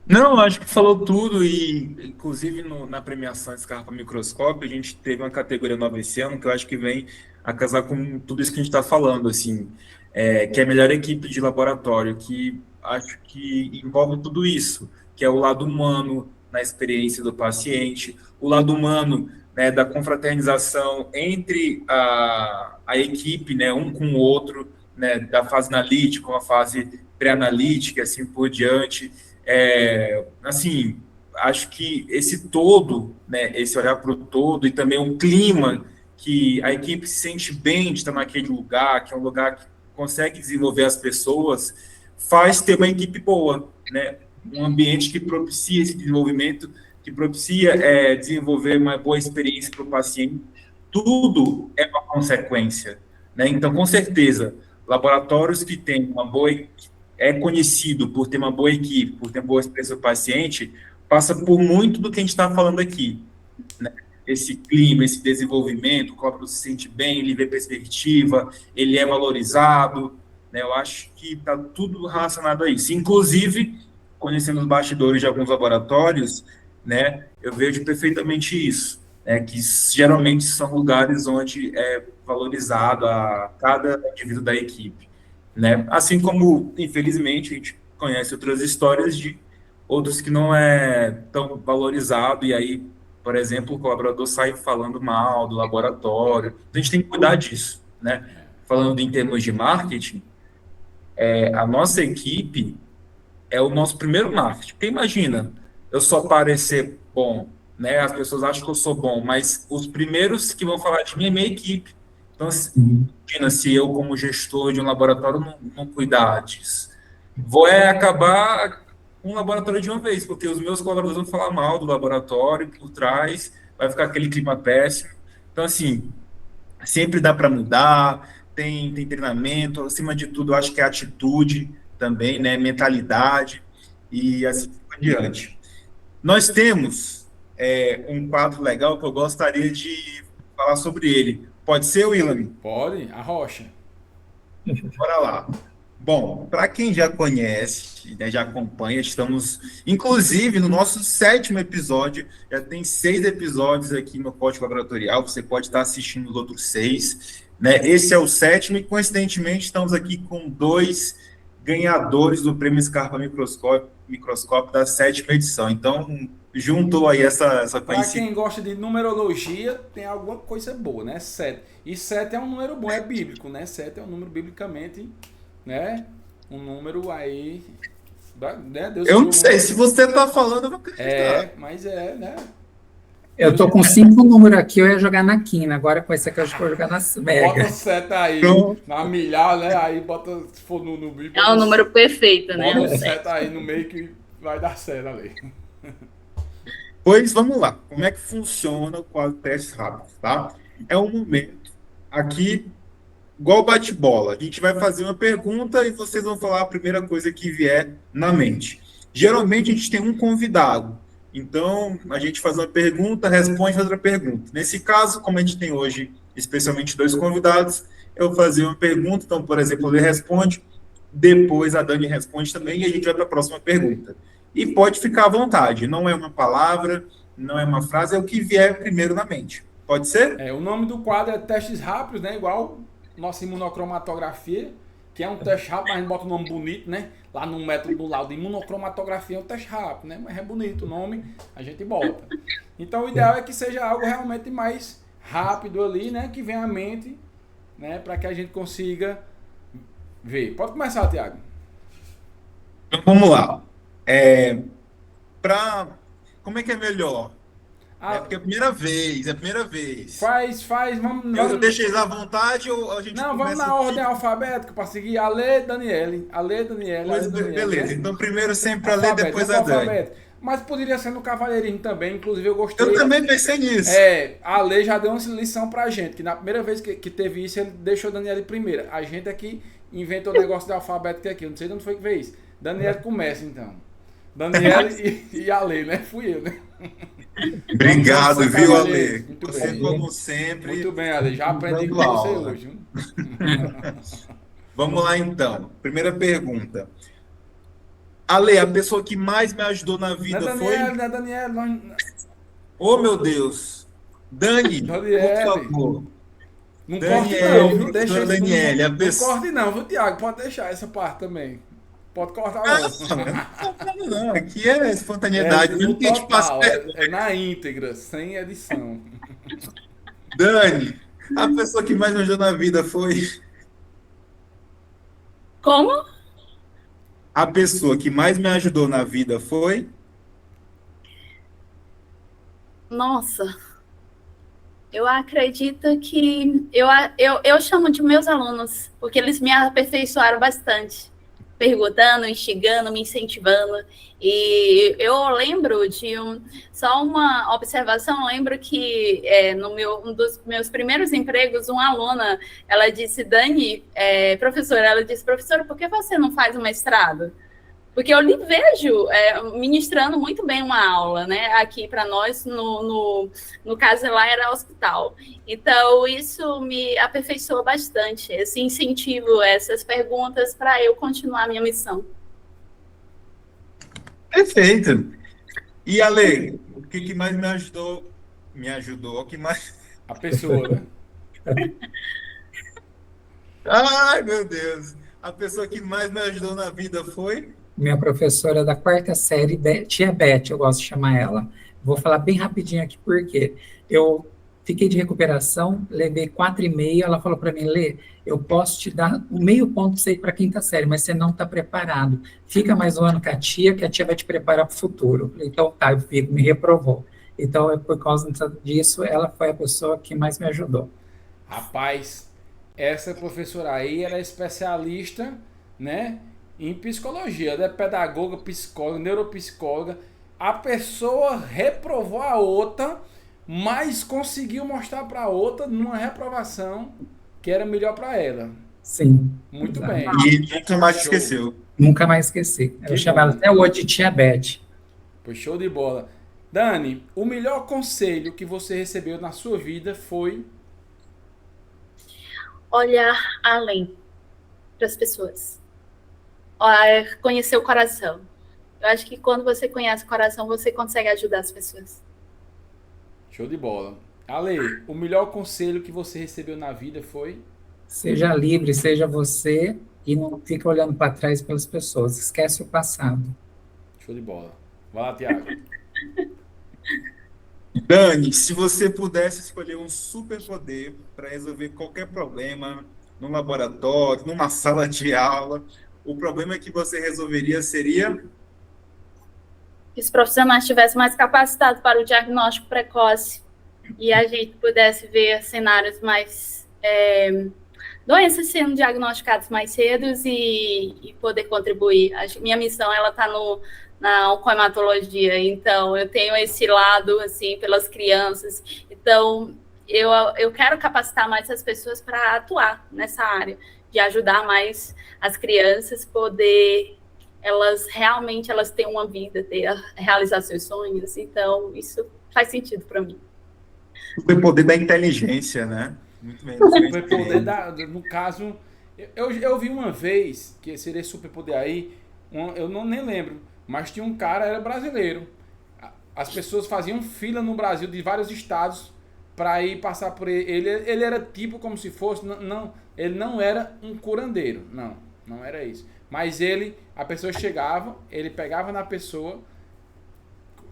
Não, acho que falou tudo e, inclusive, na premiação Scarpa Microscópio, a gente teve uma categoria nova esse ano que eu acho que vem a casar com tudo isso que a gente está falando, assim, que é a melhor equipe de laboratório, que acho que envolve tudo isso, que é o lado humano na experiência do paciente, o lado humano, né, da confraternização entre a equipe, né, um com o outro, né, da fase analítica, uma fase pré-analítica, assim por diante. Assim, acho que esse todo, né, esse olhar para o todo e também o clima que a equipe se sente bem de estar naquele lugar, que é um lugar que consegue desenvolver as pessoas, faz ter uma equipe boa, né? Um ambiente que propicia esse desenvolvimento, que propicia desenvolver uma boa experiência para o paciente. Tudo é uma consequência, né? Então, com certeza, laboratórios que têm uma boa conhecido por ter uma boa equipe, por ter boa experiência do paciente, passa por muito do que a gente está falando aqui, né? Esse clima, esse desenvolvimento, o colaborador se sente bem, ele vê perspectiva, ele é valorizado, né? Eu acho que está tudo relacionado a isso. Inclusive, conhecendo os bastidores de alguns laboratórios, né, eu vejo perfeitamente isso, né, que geralmente são lugares onde é valorizado a cada indivíduo da equipe, né? Assim como, infelizmente, a gente conhece outras histórias de outros que não é tão valorizado, e aí, por exemplo, o colaborador sai falando mal do laboratório. A gente tem que cuidar disso, né? Falando em termos de marketing, a nossa equipe é o nosso primeiro marketing. Porque imagina, eu só parecer bom, né? As pessoas acham que eu sou bom, mas os primeiros que vão falar de mim é minha equipe. Então, imagina se eu, como gestor de um laboratório, não cuidar disso. Vou acabar com um laboratório de uma vez, porque os meus colaboradores vão falar mal do laboratório, por trás, vai ficar aquele clima péssimo. Então, assim, sempre dá para mudar, tem treinamento, acima de tudo, eu acho que é atitude também, né, mentalidade, e assim por diante. Nós temos um quadro legal que eu gostaria de falar sobre ele. Pode ser, Willam? Pode, a rocha. Bora lá. Bom, para quem já conhece, né, já acompanha, estamos, inclusive, no nosso 7º episódio, já tem 6 episódios aqui no Código Laboratorial, você pode estar assistindo os outros 6, né? Esse é o 7º e, coincidentemente, estamos aqui com 2 ganhadores do Prêmio Scarpa Microscópio da 7ª edição. Então, juntou aí essa Para coincidência. quem gosta de numerologia, tem alguma coisa boa, né? 7. E 7 é um número bom, é bíblico, né? 7 é um número biblicamente, né? Um número aí, né? Deus Eu não sei, se você está falando, eu vou acreditar. Mas né? Eu tô com 5 números aqui, eu ia jogar na quina. Agora com esse aqui eu acho que vou jogar na Bota mega. 7 aí, na milhar, né? Aí bota, se for no bíblico. É um número perfeito, né? Bota 7 aí no meio que vai dar certo ali. Pois vamos lá. Como é que funciona o quadro teste rápido, tá? É um momento aqui, igual bate-bola. A gente vai fazer uma pergunta e vocês vão falar a primeira coisa que vier na mente. Geralmente a gente tem um convidado, Então, a gente faz uma pergunta, responde outra pergunta. Nesse caso, como a gente tem hoje, especialmente 2 convidados, eu vou fazer uma pergunta, então, por exemplo, ele responde, depois a Dani responde também, e a gente vai para a próxima pergunta. E pode ficar à vontade, não é uma palavra, não é uma frase, é o que vier primeiro na mente. Pode ser? O nome do quadro é Testes Rápidos, né? Igual nossa imunocromatografia, que é um teste rápido, mas a gente bota um nome bonito, né? Lá no método do laudo de imunocromatografia é um teste rápido, né? Mas é bonito o nome, a gente bota. Então o ideal é que seja algo realmente mais rápido ali, né? Que venha à mente, né? Para que a gente consiga ver. Pode começar, Tiago. Então, vamos lá. Como é que é melhor? Porque é a primeira vez, vamos. Eu deixo eles à vontade ou a gente Não, começa... vamos na ordem alfabética para seguir. Ale, Daniele. Beleza, né? então primeiro sempre a Lê, depois a Dani. Mas poderia ser no cavalheirinho também, inclusive eu gostei. Eu também pensei nisso. A Lê já deu uma lição pra gente, que na primeira vez que teve isso, ele deixou a Daniele primeira. A gente aqui inventou o negócio de alfabética aqui, eu não sei de onde foi que veio isso. Daniele começa então. Daniele e a Lê, né? Fui eu, né? Obrigado, viu, Ale? Muito você, bem. como sempre. Muito bem, Ale. Já aprendi com você hoje. Vamos lá, então. Primeira pergunta. Ale, a pessoa que mais me ajudou na vida foi... Não é Daniele. Oh, meu Deus. Dani, Daniele. por favor. Não Daniele, corte não, viu? Deixa isso. Daniele, Não corte não, viu, Tiago? Pode deixar essa parte também. Pode cortar não, aqui é espontaneidade. No total, é na íntegra, sem edição. Dani, a pessoa que mais me ajudou na vida foi... Como? A pessoa que mais me ajudou na vida foi... Nossa, eu acredito que... Eu chamo de meus alunos, porque eles me aperfeiçoaram bastante. Perguntando, instigando, me incentivando. E eu lembro de só uma observação, lembro que um dos meus primeiros empregos, uma aluna, ela disse, Dani, professora, por que você não faz um mestrado? Porque eu lhe vejo ministrando muito bem uma aula, né? Aqui para nós, no caso lá era hospital. Então, isso me aperfeiçoa bastante, esse incentivo, essas perguntas para eu continuar a minha missão. Perfeito. E, Ale, o que mais me ajudou? O que mais... A pessoa, né? Ai, meu Deus. A pessoa que mais me ajudou na vida foi... Minha professora da 4ª série, tia Beth, eu gosto de chamar ela. Vou falar bem rapidinho aqui, porque eu fiquei de recuperação, levei 4,5, ela falou para mim, Lê, eu posso te dar um meio ponto para a 5ª série, mas você não está preparado. Fica mais um ano com a tia, que a tia vai te preparar para o futuro. Eu falei, então tá, eu fico, me reprovou. Então, por causa disso, ela foi a pessoa que mais me ajudou. Rapaz, essa professora aí era especialista, né? Em psicologia, ela é pedagoga, psicóloga, neuropsicóloga. A pessoa reprovou a outra, mas conseguiu mostrar para a outra numa reprovação que era melhor para ela. Sim. Muito exato. bem. E nunca mais esqueceu. Nunca mais esqueci. Eu chamo ela até hoje de tia Beth. Pois show de bola. Dani, o melhor conselho que você recebeu na sua vida foi... Olhar além para as pessoas. Conhecer o coração. Eu acho que quando você conhece o coração, você consegue ajudar as pessoas. Show de bola. Ale, o melhor conselho que você recebeu na vida foi? Seja livre, seja você e não fique olhando para trás pelas pessoas. Esquece o passado. Show de bola. Vai lá, Tiago. Dani, se você pudesse escolher um superpoder para resolver qualquer problema no laboratório, numa sala de aula, o problema que você resolveria seria... Que os profissionais estivessem mais capacitados para o diagnóstico precoce e a gente pudesse ver cenários mais... doenças sendo diagnosticadas mais cedo e poder contribuir. Minha missão está na oncohematologia, então eu tenho esse lado assim pelas crianças, então eu quero capacitar mais as pessoas para atuar nessa área, de ajudar mais as crianças poder elas realmente elas têm uma vida, realizar seus sonhos. Então, isso faz sentido para mim. Superpoder da inteligência, né? Muito bem. Superpoder no caso, eu vi uma vez que seria superpoder aí, eu não nem lembro, mas tinha um cara, era brasileiro. As pessoas faziam fila no Brasil de vários estados para ir passar por ele. Ele era tipo como se fosse, ele não era um curandeiro, não era isso. Mas a pessoa chegava, ele pegava na pessoa,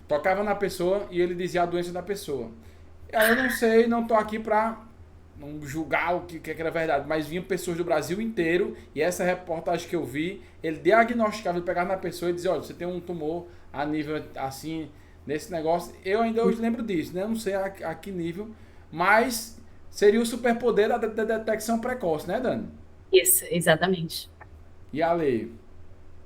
tocava na pessoa e ele dizia a doença da pessoa. Eu não sei, não tô aqui pra não julgar o que era verdade, mas vinham pessoas do Brasil inteiro e essa reportagem que eu vi, ele diagnosticava, ele pegava na pessoa e dizia, olha, você tem um tumor a nível assim, nesse negócio. Eu ainda hoje lembro disso, né? Eu não sei a que nível, mas seria o superpoder da detecção precoce, né, Dani? Isso, exatamente. E a lei?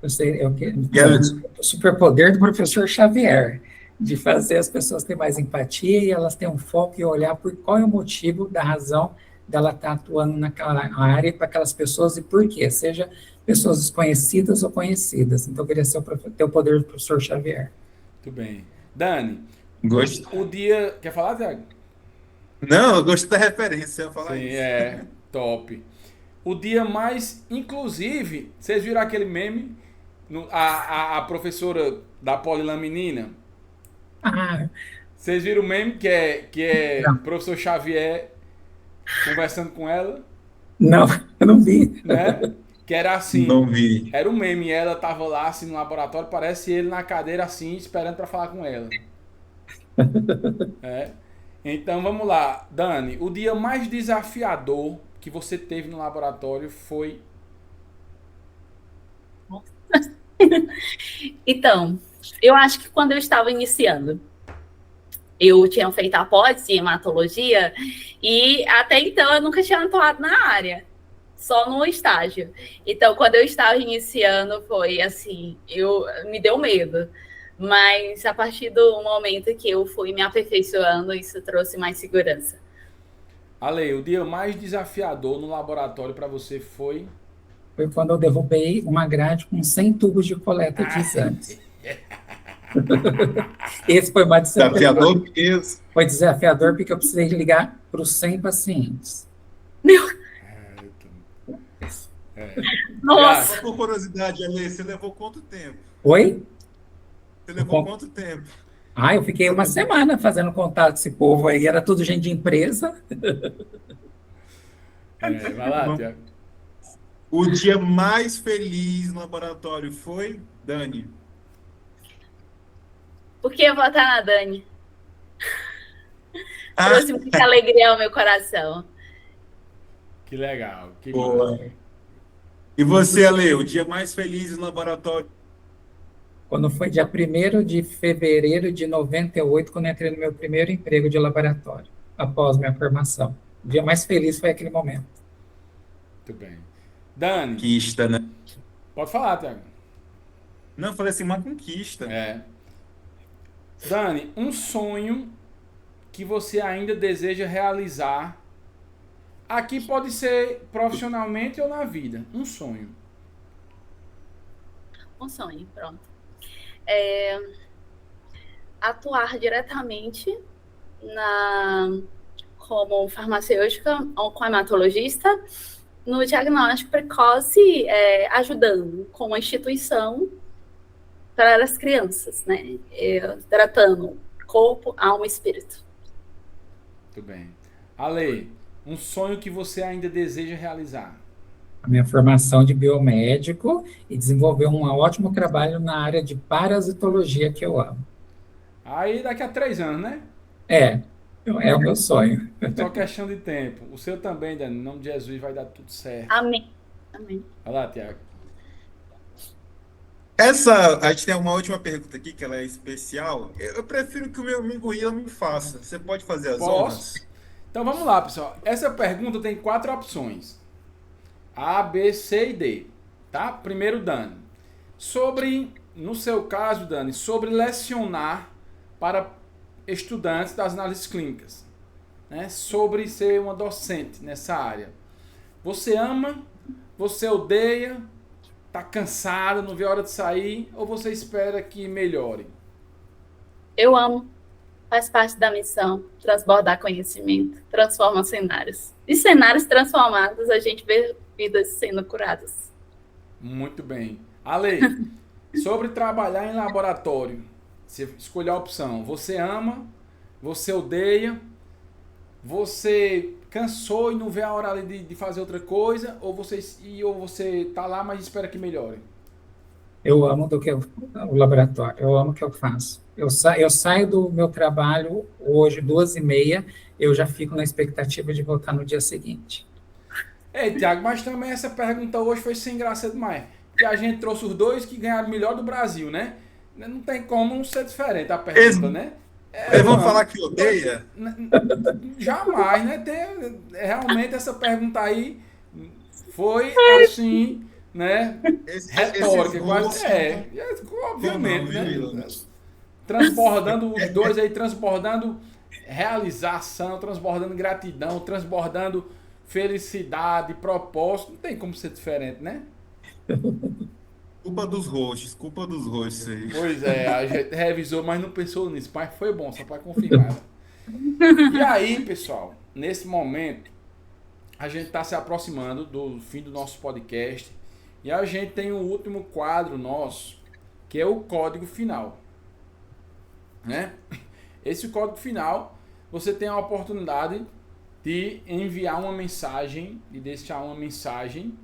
Eu sei, o superpoder do professor Xavier, de fazer as pessoas terem mais empatia e elas terem um foco e olhar por qual é o motivo da razão dela estar atuando naquela área para aquelas pessoas e por quê, seja pessoas desconhecidas ou conhecidas. Então, eu queria ter o poder do professor Xavier. Muito bem. Dani, Gosto. o dia... Quer falar, Zé? Não, eu gosto da referência, eu ia falar Sim, isso. top. O dia mais... Inclusive, vocês viram aquele meme? A professora da Polilaminina? Vocês viram o meme que é o professor Xavier conversando com ela? Não, eu não vi. Né? Que era assim. Não vi. Era um meme. Ela tava lá assim no laboratório, parece ele na cadeira assim, esperando para falar com ela. Então vamos lá, Dani. O dia mais desafiador que você teve no laboratório foi... Então, eu acho que quando eu estava iniciando, eu tinha feito a pós em hematologia e até então eu nunca tinha atuado na área, só no estágio. Então, quando eu estava iniciando, foi assim, me deu medo. Mas a partir do momento que eu fui me aperfeiçoando, isso trouxe mais segurança. Ale, o dia mais desafiador no laboratório para você foi? Foi quando eu derrubei uma grade com 100 tubos de coleta de exames. Esse foi mais desafiador. Foi desafiador porque eu precisei ligar para os 100 pacientes. Nossa! Só por curiosidade, Ale, você levou quanto tempo? Oi? Você levou quanto tempo? Eu fiquei uma semana fazendo contato com esse povo aí, era tudo gente de empresa. Vai lá, Tiago. O dia mais feliz no laboratório foi, Dani? Por que eu vou estar na Dani? Trouxe muita alegria ao meu coração. Que legal. Que boa. E você, Ale, o dia mais feliz no laboratório? Quando foi dia 1º de fevereiro de 98, quando eu entrei no meu primeiro emprego de laboratório, após minha formação. O dia mais feliz foi aquele momento. Muito bem. Dani. Conquista, né? Pode falar, Tiago. Não, eu falei assim, uma conquista. Dani, um sonho que você ainda deseja realizar. Aqui pode ser profissionalmente ou na vida. Um sonho. Um sonho, pronto. Atuar diretamente como farmacêutica ou como hematologista no diagnóstico precoce, ajudando com uma instituição para as crianças, né? Tratando corpo, alma e espírito. Muito bem. Ale, um sonho que você ainda deseja realizar? A minha formação de biomédico e desenvolver um ótimo trabalho na área de parasitologia que eu amo. Aí daqui a 3 anos, né? É o meu sonho. Só questão de tempo. O seu também, Dani. Em nome de Jesus vai dar tudo certo. Amém. Amém. Vai lá, Tiago. A gente tem uma última pergunta aqui, que ela é especial. Eu prefiro que o meu amigo Ian me faça. Você pode fazer as honras? Então vamos lá, pessoal. Essa pergunta tem 4 opções. A, B, C e D. Tá? Primeiro, Dani. No seu caso, Dani, sobre lecionar para estudantes das análises clínicas. Né? Sobre ser uma docente nessa área. Você ama? Você odeia? tá cansada, não vê a hora de sair, ou você espera que melhore? Eu amo. Faz parte da missão, transbordar conhecimento, transforma cenários. E cenários transformados, a gente vê vidas sendo curadas. Muito bem. Ale, sobre trabalhar em laboratório, você escolheu a opção. Você ama, você odeia, você cansou e não vê a hora ali de fazer outra coisa, ou você tá lá, mas espera que melhore? Eu amo o laboratório, eu amo o que eu faço. Eu saio do meu trabalho hoje, 2h30, eu já fico na expectativa de voltar no dia seguinte. Tiago, mas também essa pergunta hoje foi sem graça demais. Porque a gente trouxe os dois que ganharam o melhor do Brasil, né? Não tem como não ser diferente a pergunta, né? Vamos falar que odeia? Jamais, né? Realmente essa pergunta aí foi assim, né? Retórica, quase. Obviamente, né? Transbordando os dois aí, transbordando realização, transbordando gratidão, transbordando felicidade, propósito. Não tem como ser diferente, né? Culpa dos hosts aí. Pois é, a gente revisou, mas não pensou nisso. Mas foi bom, só para confirmar. E aí, pessoal, nesse momento, a gente está se aproximando do fim do nosso podcast. E a gente tem um último quadro nosso, que é o código final. Né? Esse código final, você tem a oportunidade de enviar uma mensagem, de deixar uma mensagem,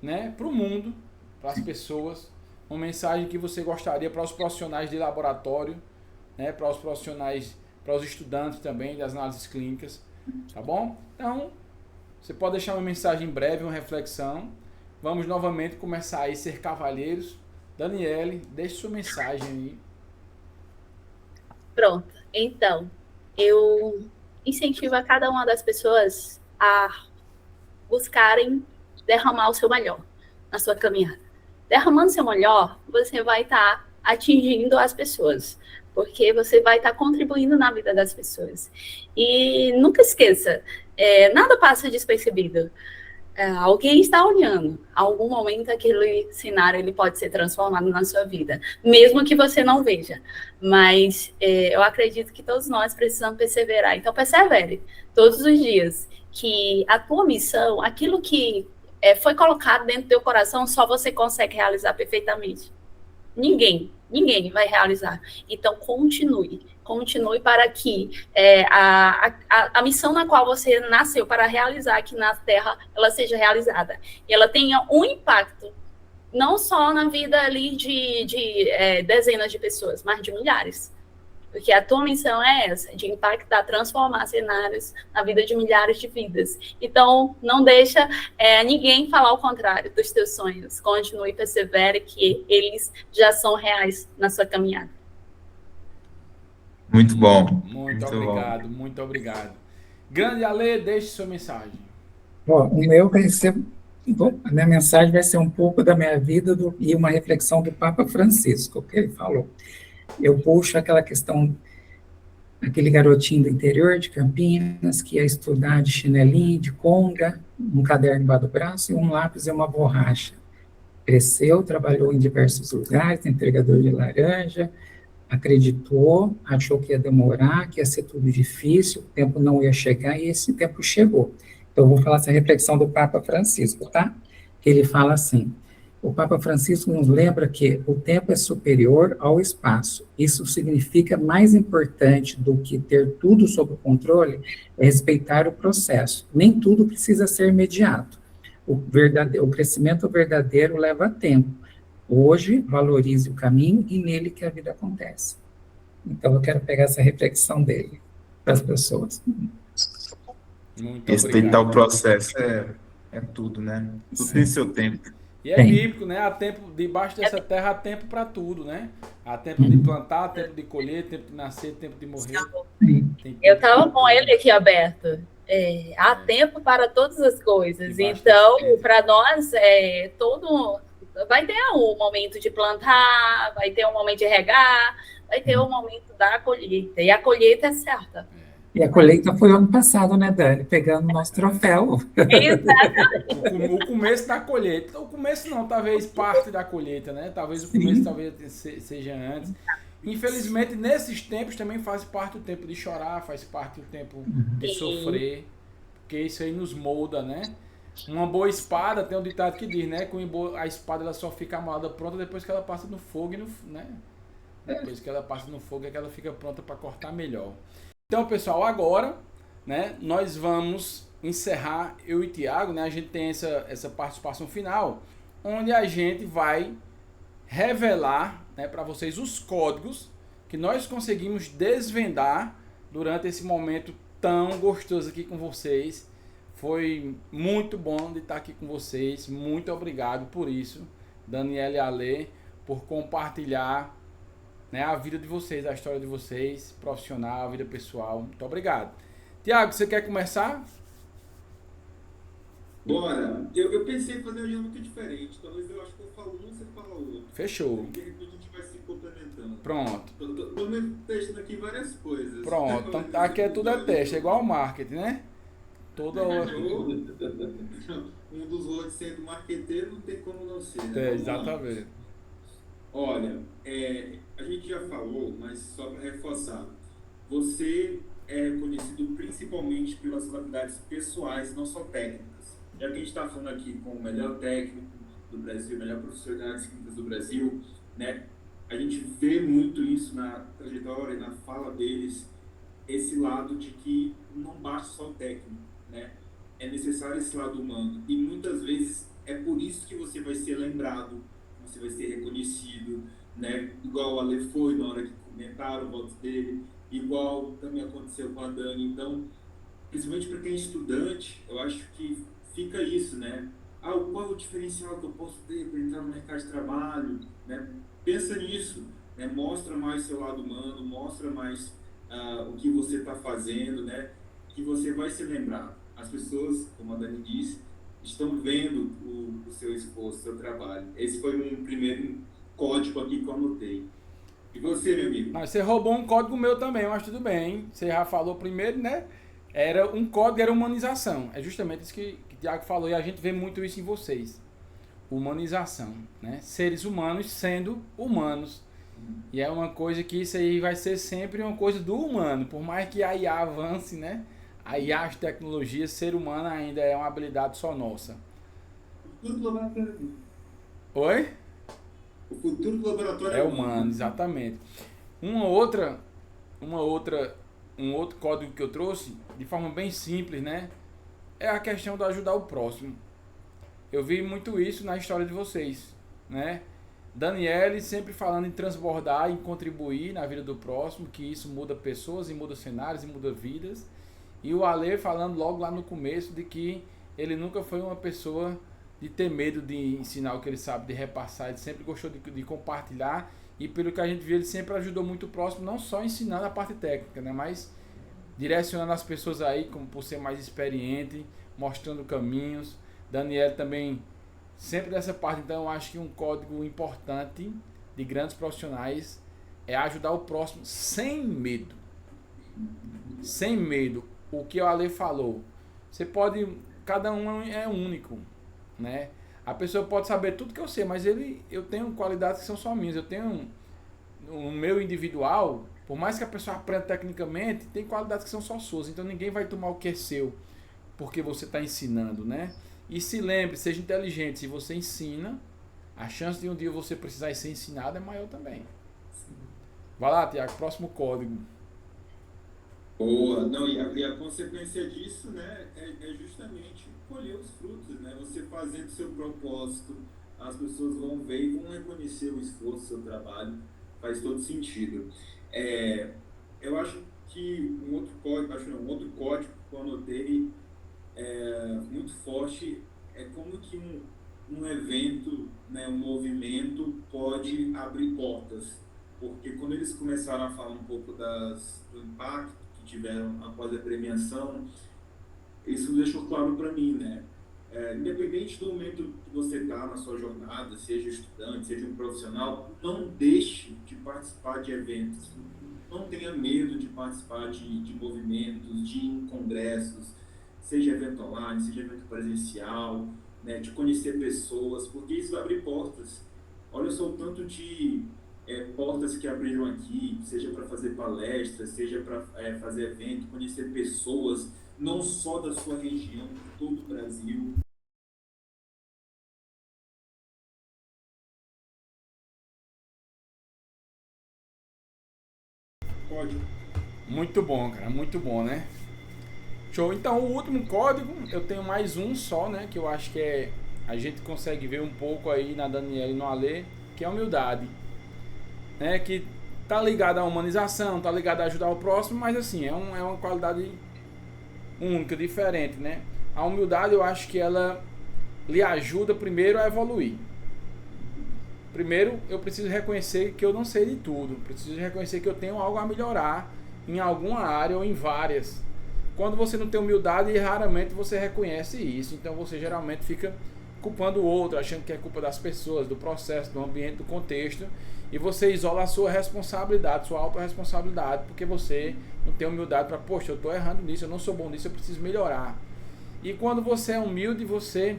né, para o mundo, para as pessoas, uma mensagem que você gostaria para os profissionais de laboratório, né, para os profissionais, para os estudantes também das análises clínicas, tá bom? Então, você pode deixar uma mensagem breve, uma reflexão. Vamos novamente começar aí a ser cavalheiros. Daniele, deixe sua mensagem aí. Pronto. Então, eu incentivo a cada uma das pessoas a buscarem derramar o seu melhor na sua caminhada. Derramando o seu melhor, você vai estar atingindo as pessoas, porque você vai estar contribuindo na vida das pessoas. E nunca esqueça, nada passa despercebido. Alguém está olhando. Em algum momento aquele cenário ele pode ser transformado na sua vida, mesmo que você não veja. Mas eu acredito que todos nós precisamos perseverar. Então persevere todos os dias, que a tua missão, aquilo que foi colocado dentro do teu coração, só você consegue realizar perfeitamente. Ninguém vai realizar. Então continue para que a missão na qual você nasceu para realizar aqui na Terra, ela seja realizada. E ela tenha um impacto, não só na vida ali de dezenas de pessoas, mas de milhares. Porque a tua missão é essa, de impactar, transformar cenários na vida de milhares de vidas. Então, não deixa ninguém falar o contrário dos teus sonhos. Continue e persevere, que eles já são reais na sua caminhada. Muito bom. Muito obrigado, muito obrigado. Grande Ale, deixe sua mensagem. Bom, o meu vai ser... a minha mensagem vai ser um pouco da minha vida e uma reflexão do Papa Francisco, que ele falou. Eu puxo aquela questão, aquele garotinho do interior de Campinas, que ia estudar de chinelinho, de conga, um caderno embaixo do braço e um lápis e uma borracha. Cresceu, trabalhou em diversos lugares, entregador de laranja, acreditou, achou que ia demorar, que ia ser tudo difícil, o tempo não ia chegar, e esse tempo chegou. Então, eu vou falar essa reflexão do Papa Francisco, tá? Que ele fala assim: o Papa Francisco nos lembra que o tempo é superior ao espaço. Isso significa mais importante do que ter tudo sob controle é respeitar o processo. Nem tudo precisa ser imediato. O crescimento verdadeiro leva tempo. Hoje, valorize o caminho e nele que a vida acontece. Então, eu quero pegar essa reflexão dele para as pessoas. Muito Respeitar obrigado. o processo é tudo, né? Tudo Sim. tem seu tempo. E é bíblico, né? Há tempo, debaixo dessa terra há tempo para tudo, né? Há tempo de plantar, tempo de colher, tempo de nascer, tempo de morrer. Eu estava com ele aqui aberto. Há tempo para todas as coisas. Então, para nós, vai ter um momento de plantar, vai ter um momento de regar, vai ter um momento da colheita. E a colheita é certa. E a colheita foi ano passado, né, Dani? Pegando o nosso troféu. Exatamente. O começo da colheita. O começo não, talvez parte da colheita, né? Talvez o começo Sim, talvez seja antes. Infelizmente, nesses tempos também faz parte o tempo de chorar, faz parte o tempo de Sim. sofrer, porque isso aí nos molda, né? Uma boa espada, tem um ditado que diz, né? Que a espada ela só fica amalhada pronta depois que ela passa no fogo, né? Depois que ela passa no fogo é que ela fica pronta para cortar melhor. Então, pessoal, agora, né, nós vamos encerrar, eu e Tiago, né? A gente tem essa participação final, onde a gente vai revelar, né, para vocês os códigos que nós conseguimos desvendar durante esse momento tão gostoso aqui com vocês. Foi muito bom de estar aqui com vocês. Muito obrigado por isso, Daniela e Ale, por compartilhar, né, a vida de vocês, a história de vocês, profissional, a vida pessoal. Muito obrigado. Tiago, você quer começar? Bora! Eu pensei em fazer uma dinâmica diferente. Talvez eu acho que eu falo um, você fala outro. Fechou. E de repente a gente vai se complementando. Pronto. Tô mesmo testando aqui várias coisas. Pronto. Então, aqui é tudo é teste, é igual ao marketing, né? Toda hora. Um dos roles sendo marqueteiro não tem como não ser, né? É, Vamos lá. exatamente. Olha, a gente já falou, mas só para reforçar, você é conhecido principalmente pelas suas habilidades pessoais, não só técnicas. Já que a gente está falando aqui com o melhor técnico do Brasil, o melhor professor de análises clínicas do Brasil, né? A gente vê muito isso na trajetória, na fala deles, esse lado de que não basta só o técnico, né? É necessário esse lado humano. E muitas vezes é por isso que você vai ser lembrado, você vai ser reconhecido, né? Igual o Ale foi na hora que comentaram votos dele, igual também aconteceu com a Dani. Então, principalmente para quem é estudante, eu acho que fica isso, né? Qual é o diferencial que eu posso ter para entrar no mercado de trabalho, né? Pensa nisso, né? Mostra mais seu lado humano, mostra mais o que você está fazendo, né? Que você vai se lembrar. As pessoas, como a Dani disse, estão vendo o seu esforço, o seu trabalho. Esse foi um primeiro código aqui que eu anotei. E você, meu amigo? Mas você roubou um código meu também, mas tudo bem. Você já falou primeiro, né? Era um código, era humanização. É justamente isso que o Tiago falou e a gente vê muito isso em vocês. Humanização, né? Seres humanos sendo humanos. E é uma coisa que isso aí vai ser sempre uma coisa do humano. Por mais que a IA avance, né? A IA, as tecnologias, ser humano ainda é uma habilidade só nossa. O futuro do laboratório. Oi? O futuro do laboratório É humano, exatamente. Uma outra, um outro código que eu trouxe, de forma bem simples, né? É a questão de ajudar o próximo. Eu vi muito isso na história de vocês, né? Daniele sempre falando em transbordar, em contribuir na vida do próximo, que isso muda pessoas e muda cenários e muda vidas. E o Ale falando logo lá no começo de que ele nunca foi uma pessoa de ter medo de ensinar o que ele sabe, de repassar. Ele sempre gostou de compartilhar. E pelo que a gente viu, ele sempre ajudou muito o próximo, não só ensinando a parte técnica, né? Mas direcionando as pessoas aí, como por ser mais experiente, mostrando caminhos. Daniel também sempre dessa parte. Então eu acho que um código importante de grandes profissionais é ajudar o próximo sem medo. Sem medo. O que o Ale falou. Você pode. Cada um é único, né? A pessoa pode saber tudo que eu sei, mas eu tenho qualidades que são só minhas. Eu tenho o meu individual, por mais que a pessoa aprenda tecnicamente, tem qualidades que são só suas. Então ninguém vai tomar o que é seu porque você está ensinando, né? E se lembre, seja inteligente. Se você ensina, a chance de um dia você precisar ser ensinado é maior também. Vai lá, Tiago, próximo código. Boa, não, e a consequência disso, né, é justamente colher os frutos, né? Você fazendo seu propósito, as pessoas vão ver e vão reconhecer o esforço, o seu trabalho, faz todo sentido. É, eu acho que um outro código que eu anotei muito forte é como que um evento, né, um movimento pode abrir portas. Porque quando eles começaram a falar um pouco do impacto que tiveram após a premiação, isso deixou claro para mim, né? Independente do momento que você está na sua jornada, seja estudante, seja um profissional, não deixe de participar de eventos. não tenha medo de participar de movimentos, de ir em congressos, seja evento online, seja evento presencial, né, de conhecer pessoas, porque isso abre portas. Olha só o tanto de portas que abriram aqui, seja para fazer palestras, seja para fazer evento, conhecer pessoas, não só da sua região, de todo o Brasil. Pode. Muito bom, cara, muito bom, né? Show. Então, o último código, eu tenho mais um só, né? Que eu acho que a gente consegue ver um pouco aí na Daniela e no Alê, que é a humildade, né? Que tá ligado à humanização, tá ligado a ajudar o próximo, mas assim, é uma qualidade única, diferente, né? A humildade, eu acho que ela lhe ajuda primeiro a evoluir. Primeiro, eu preciso reconhecer que eu não sei de tudo. Preciso reconhecer que eu tenho algo a melhorar em alguma área ou em várias. Quando você não tem humildade, raramente você reconhece isso. Então você geralmente fica culpando o outro, achando que é culpa das pessoas, do processo, do ambiente, do contexto. E você isola a sua responsabilidade, sua autorresponsabilidade, porque você não tem humildade para, poxa, eu estou errando nisso, eu não sou bom nisso, eu preciso melhorar. E quando você é humilde, você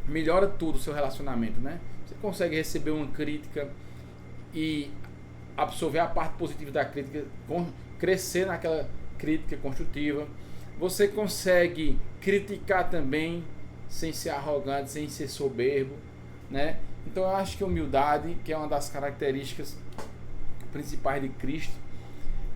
melhora tudo o seu relacionamento, né? Você consegue receber uma crítica e absorver a parte positiva da crítica, crescer naquela crítica construtiva. Você consegue criticar também sem ser arrogante, sem ser soberbo, né? Então eu acho que a humildade, que é uma das características principais de Cristo,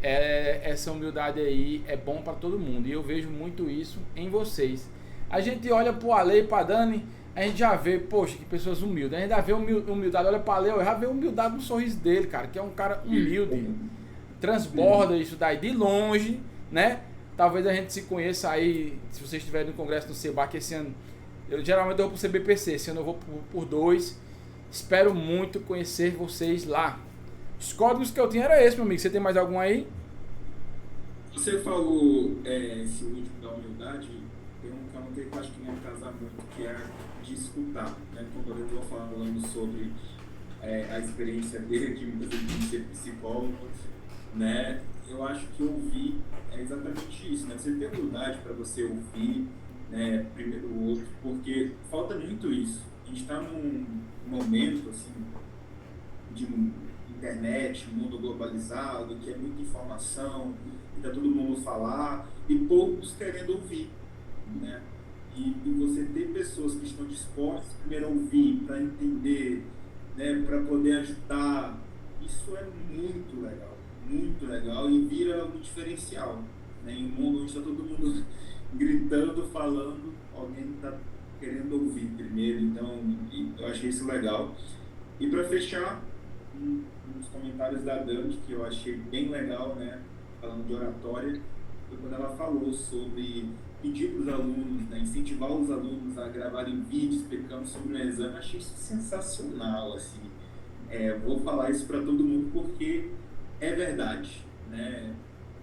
essa humildade aí é bom para todo mundo, e eu vejo muito isso em vocês. A gente olha pro Ale e pra Dani, a gente já vê, poxa, que pessoas humildes. A gente já vê humildade, olha pra Ale, eu já vê humildade no sorriso dele, cara, que é um cara humilde, transborda isso daí de longe, né? Talvez a gente se conheça aí, se vocês estiverem no congresso do SEBAC esse ano. Geralmente eu vou pro CBPC, esse ano eu vou por 2. Espero muito conhecer vocês lá. Os códigos que eu tinha era esse, meu amigo. Você tem mais algum aí? Você falou esse último da humildade, tem um que eu não tenho, acho que não ia casar muito, que é de escutar, né? Quando eu estou falando sobre a experiência dele, de ser psicólogo, né? Eu acho que ouvir é exatamente isso, né? Você ter humildade para você ouvir, né, primeiro o outro, porque falta muito isso. A gente está num momento assim de internet, mundo globalizado, que é muita informação, que tá todo mundo falar e poucos querendo ouvir, né? E você ter pessoas que estão dispostas primeiro a ouvir, para entender, né, para poder ajudar, isso é muito legal e vira um diferencial, né? Em um mundo onde está todo mundo gritando, falando, alguém está querendo ouvir primeiro, então eu achei isso legal. E para fechar, uns comentários da Dante que eu achei bem legal, né, falando de oratória, foi quando ela falou sobre pedir para os alunos, né, incentivar os alunos a gravarem vídeos explicando sobre o exame. Achei isso sensacional, assim. Vou falar isso para todo mundo porque é verdade, né?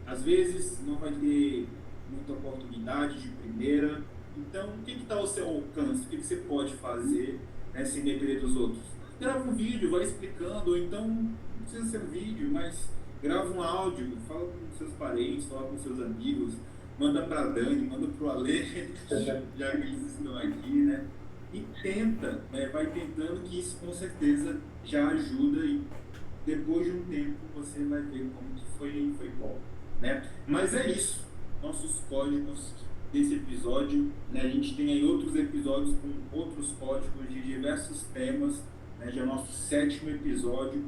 Às vezes não vai ter muita oportunidade de primeira, então o que está ao seu alcance? O que você pode fazer, né, sem depender dos outros? Grava um vídeo, vai explicando, ou então não precisa ser um vídeo, mas grava um áudio, fala com seus parentes, fala com seus amigos, manda para a Dani, manda para o Ale, já que eles estão aqui, né? E tenta, né, vai tentando, que isso com certeza já ajuda, e depois de um tempo você vai ver como que foi bom, né? Mas é isso, nossos códigos desse episódio, né? A gente tem aí outros episódios com outros códigos de diversos temas, né? Já é o nosso 7º episódio,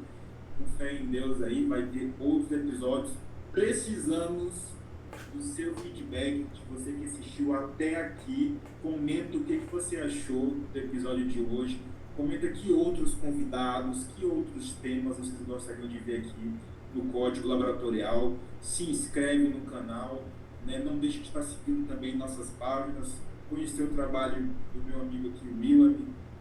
com fé em Deus aí, vai ter outros episódios. Precisamos do seu feedback, de você que assistiu até aqui. Comenta o que você achou do episódio de hoje. Comenta que outros convidados, que outros temas vocês gostariam de ver aqui no Código Laboratorial. Se inscreve no canal, né? Não deixe de estar seguindo também nossas páginas. Conhecer o trabalho do meu amigo aqui, o Willam,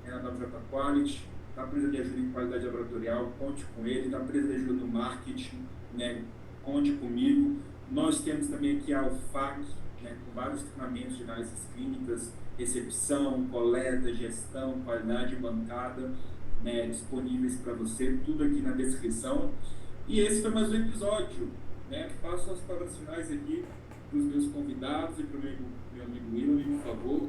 na WJ Quality. Está precisando de ajuda em qualidade laboratorial, conte com ele. Está precisando de ajuda no marketing, né? Conte comigo. Nós temos também aqui a UFAC, né, com vários treinamentos de análises clínicas, recepção, coleta, gestão, qualidade bancada, né, disponíveis para você, tudo aqui na descrição. E esse foi mais um episódio, né? Faço as palavras finais aqui para os meus convidados e para o meu amigo William, por favor.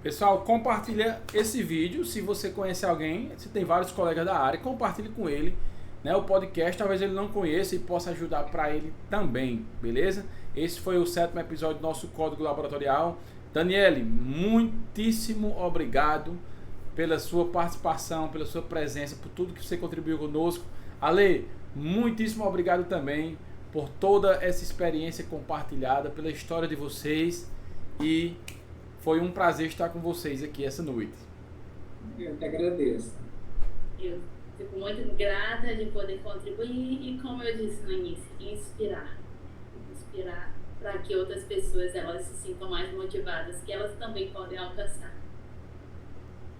Pessoal, compartilha esse vídeo. Se você conhece alguém, se tem vários colegas da área, compartilhe com ele, né, o podcast. Talvez ele não conheça e possa ajudar para ele também, beleza? Esse foi o 7º episódio do nosso Código Laboratorial. Daniele, muitíssimo obrigado pela sua participação, pela sua presença, por tudo que você contribuiu conosco. Ale, muitíssimo obrigado também por toda essa experiência compartilhada, pela história de vocês, e foi um prazer estar com vocês aqui essa noite. Eu que agradeço. Eu fico muito grata de poder contribuir e, como eu disse no início, inspirar para que outras pessoas elas se sintam mais motivadas, que elas também podem alcançar.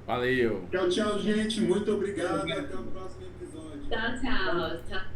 Valeu! Tchau, tchau, gente. Muito obrigado. Até o próximo episódio. Tchau, tchau.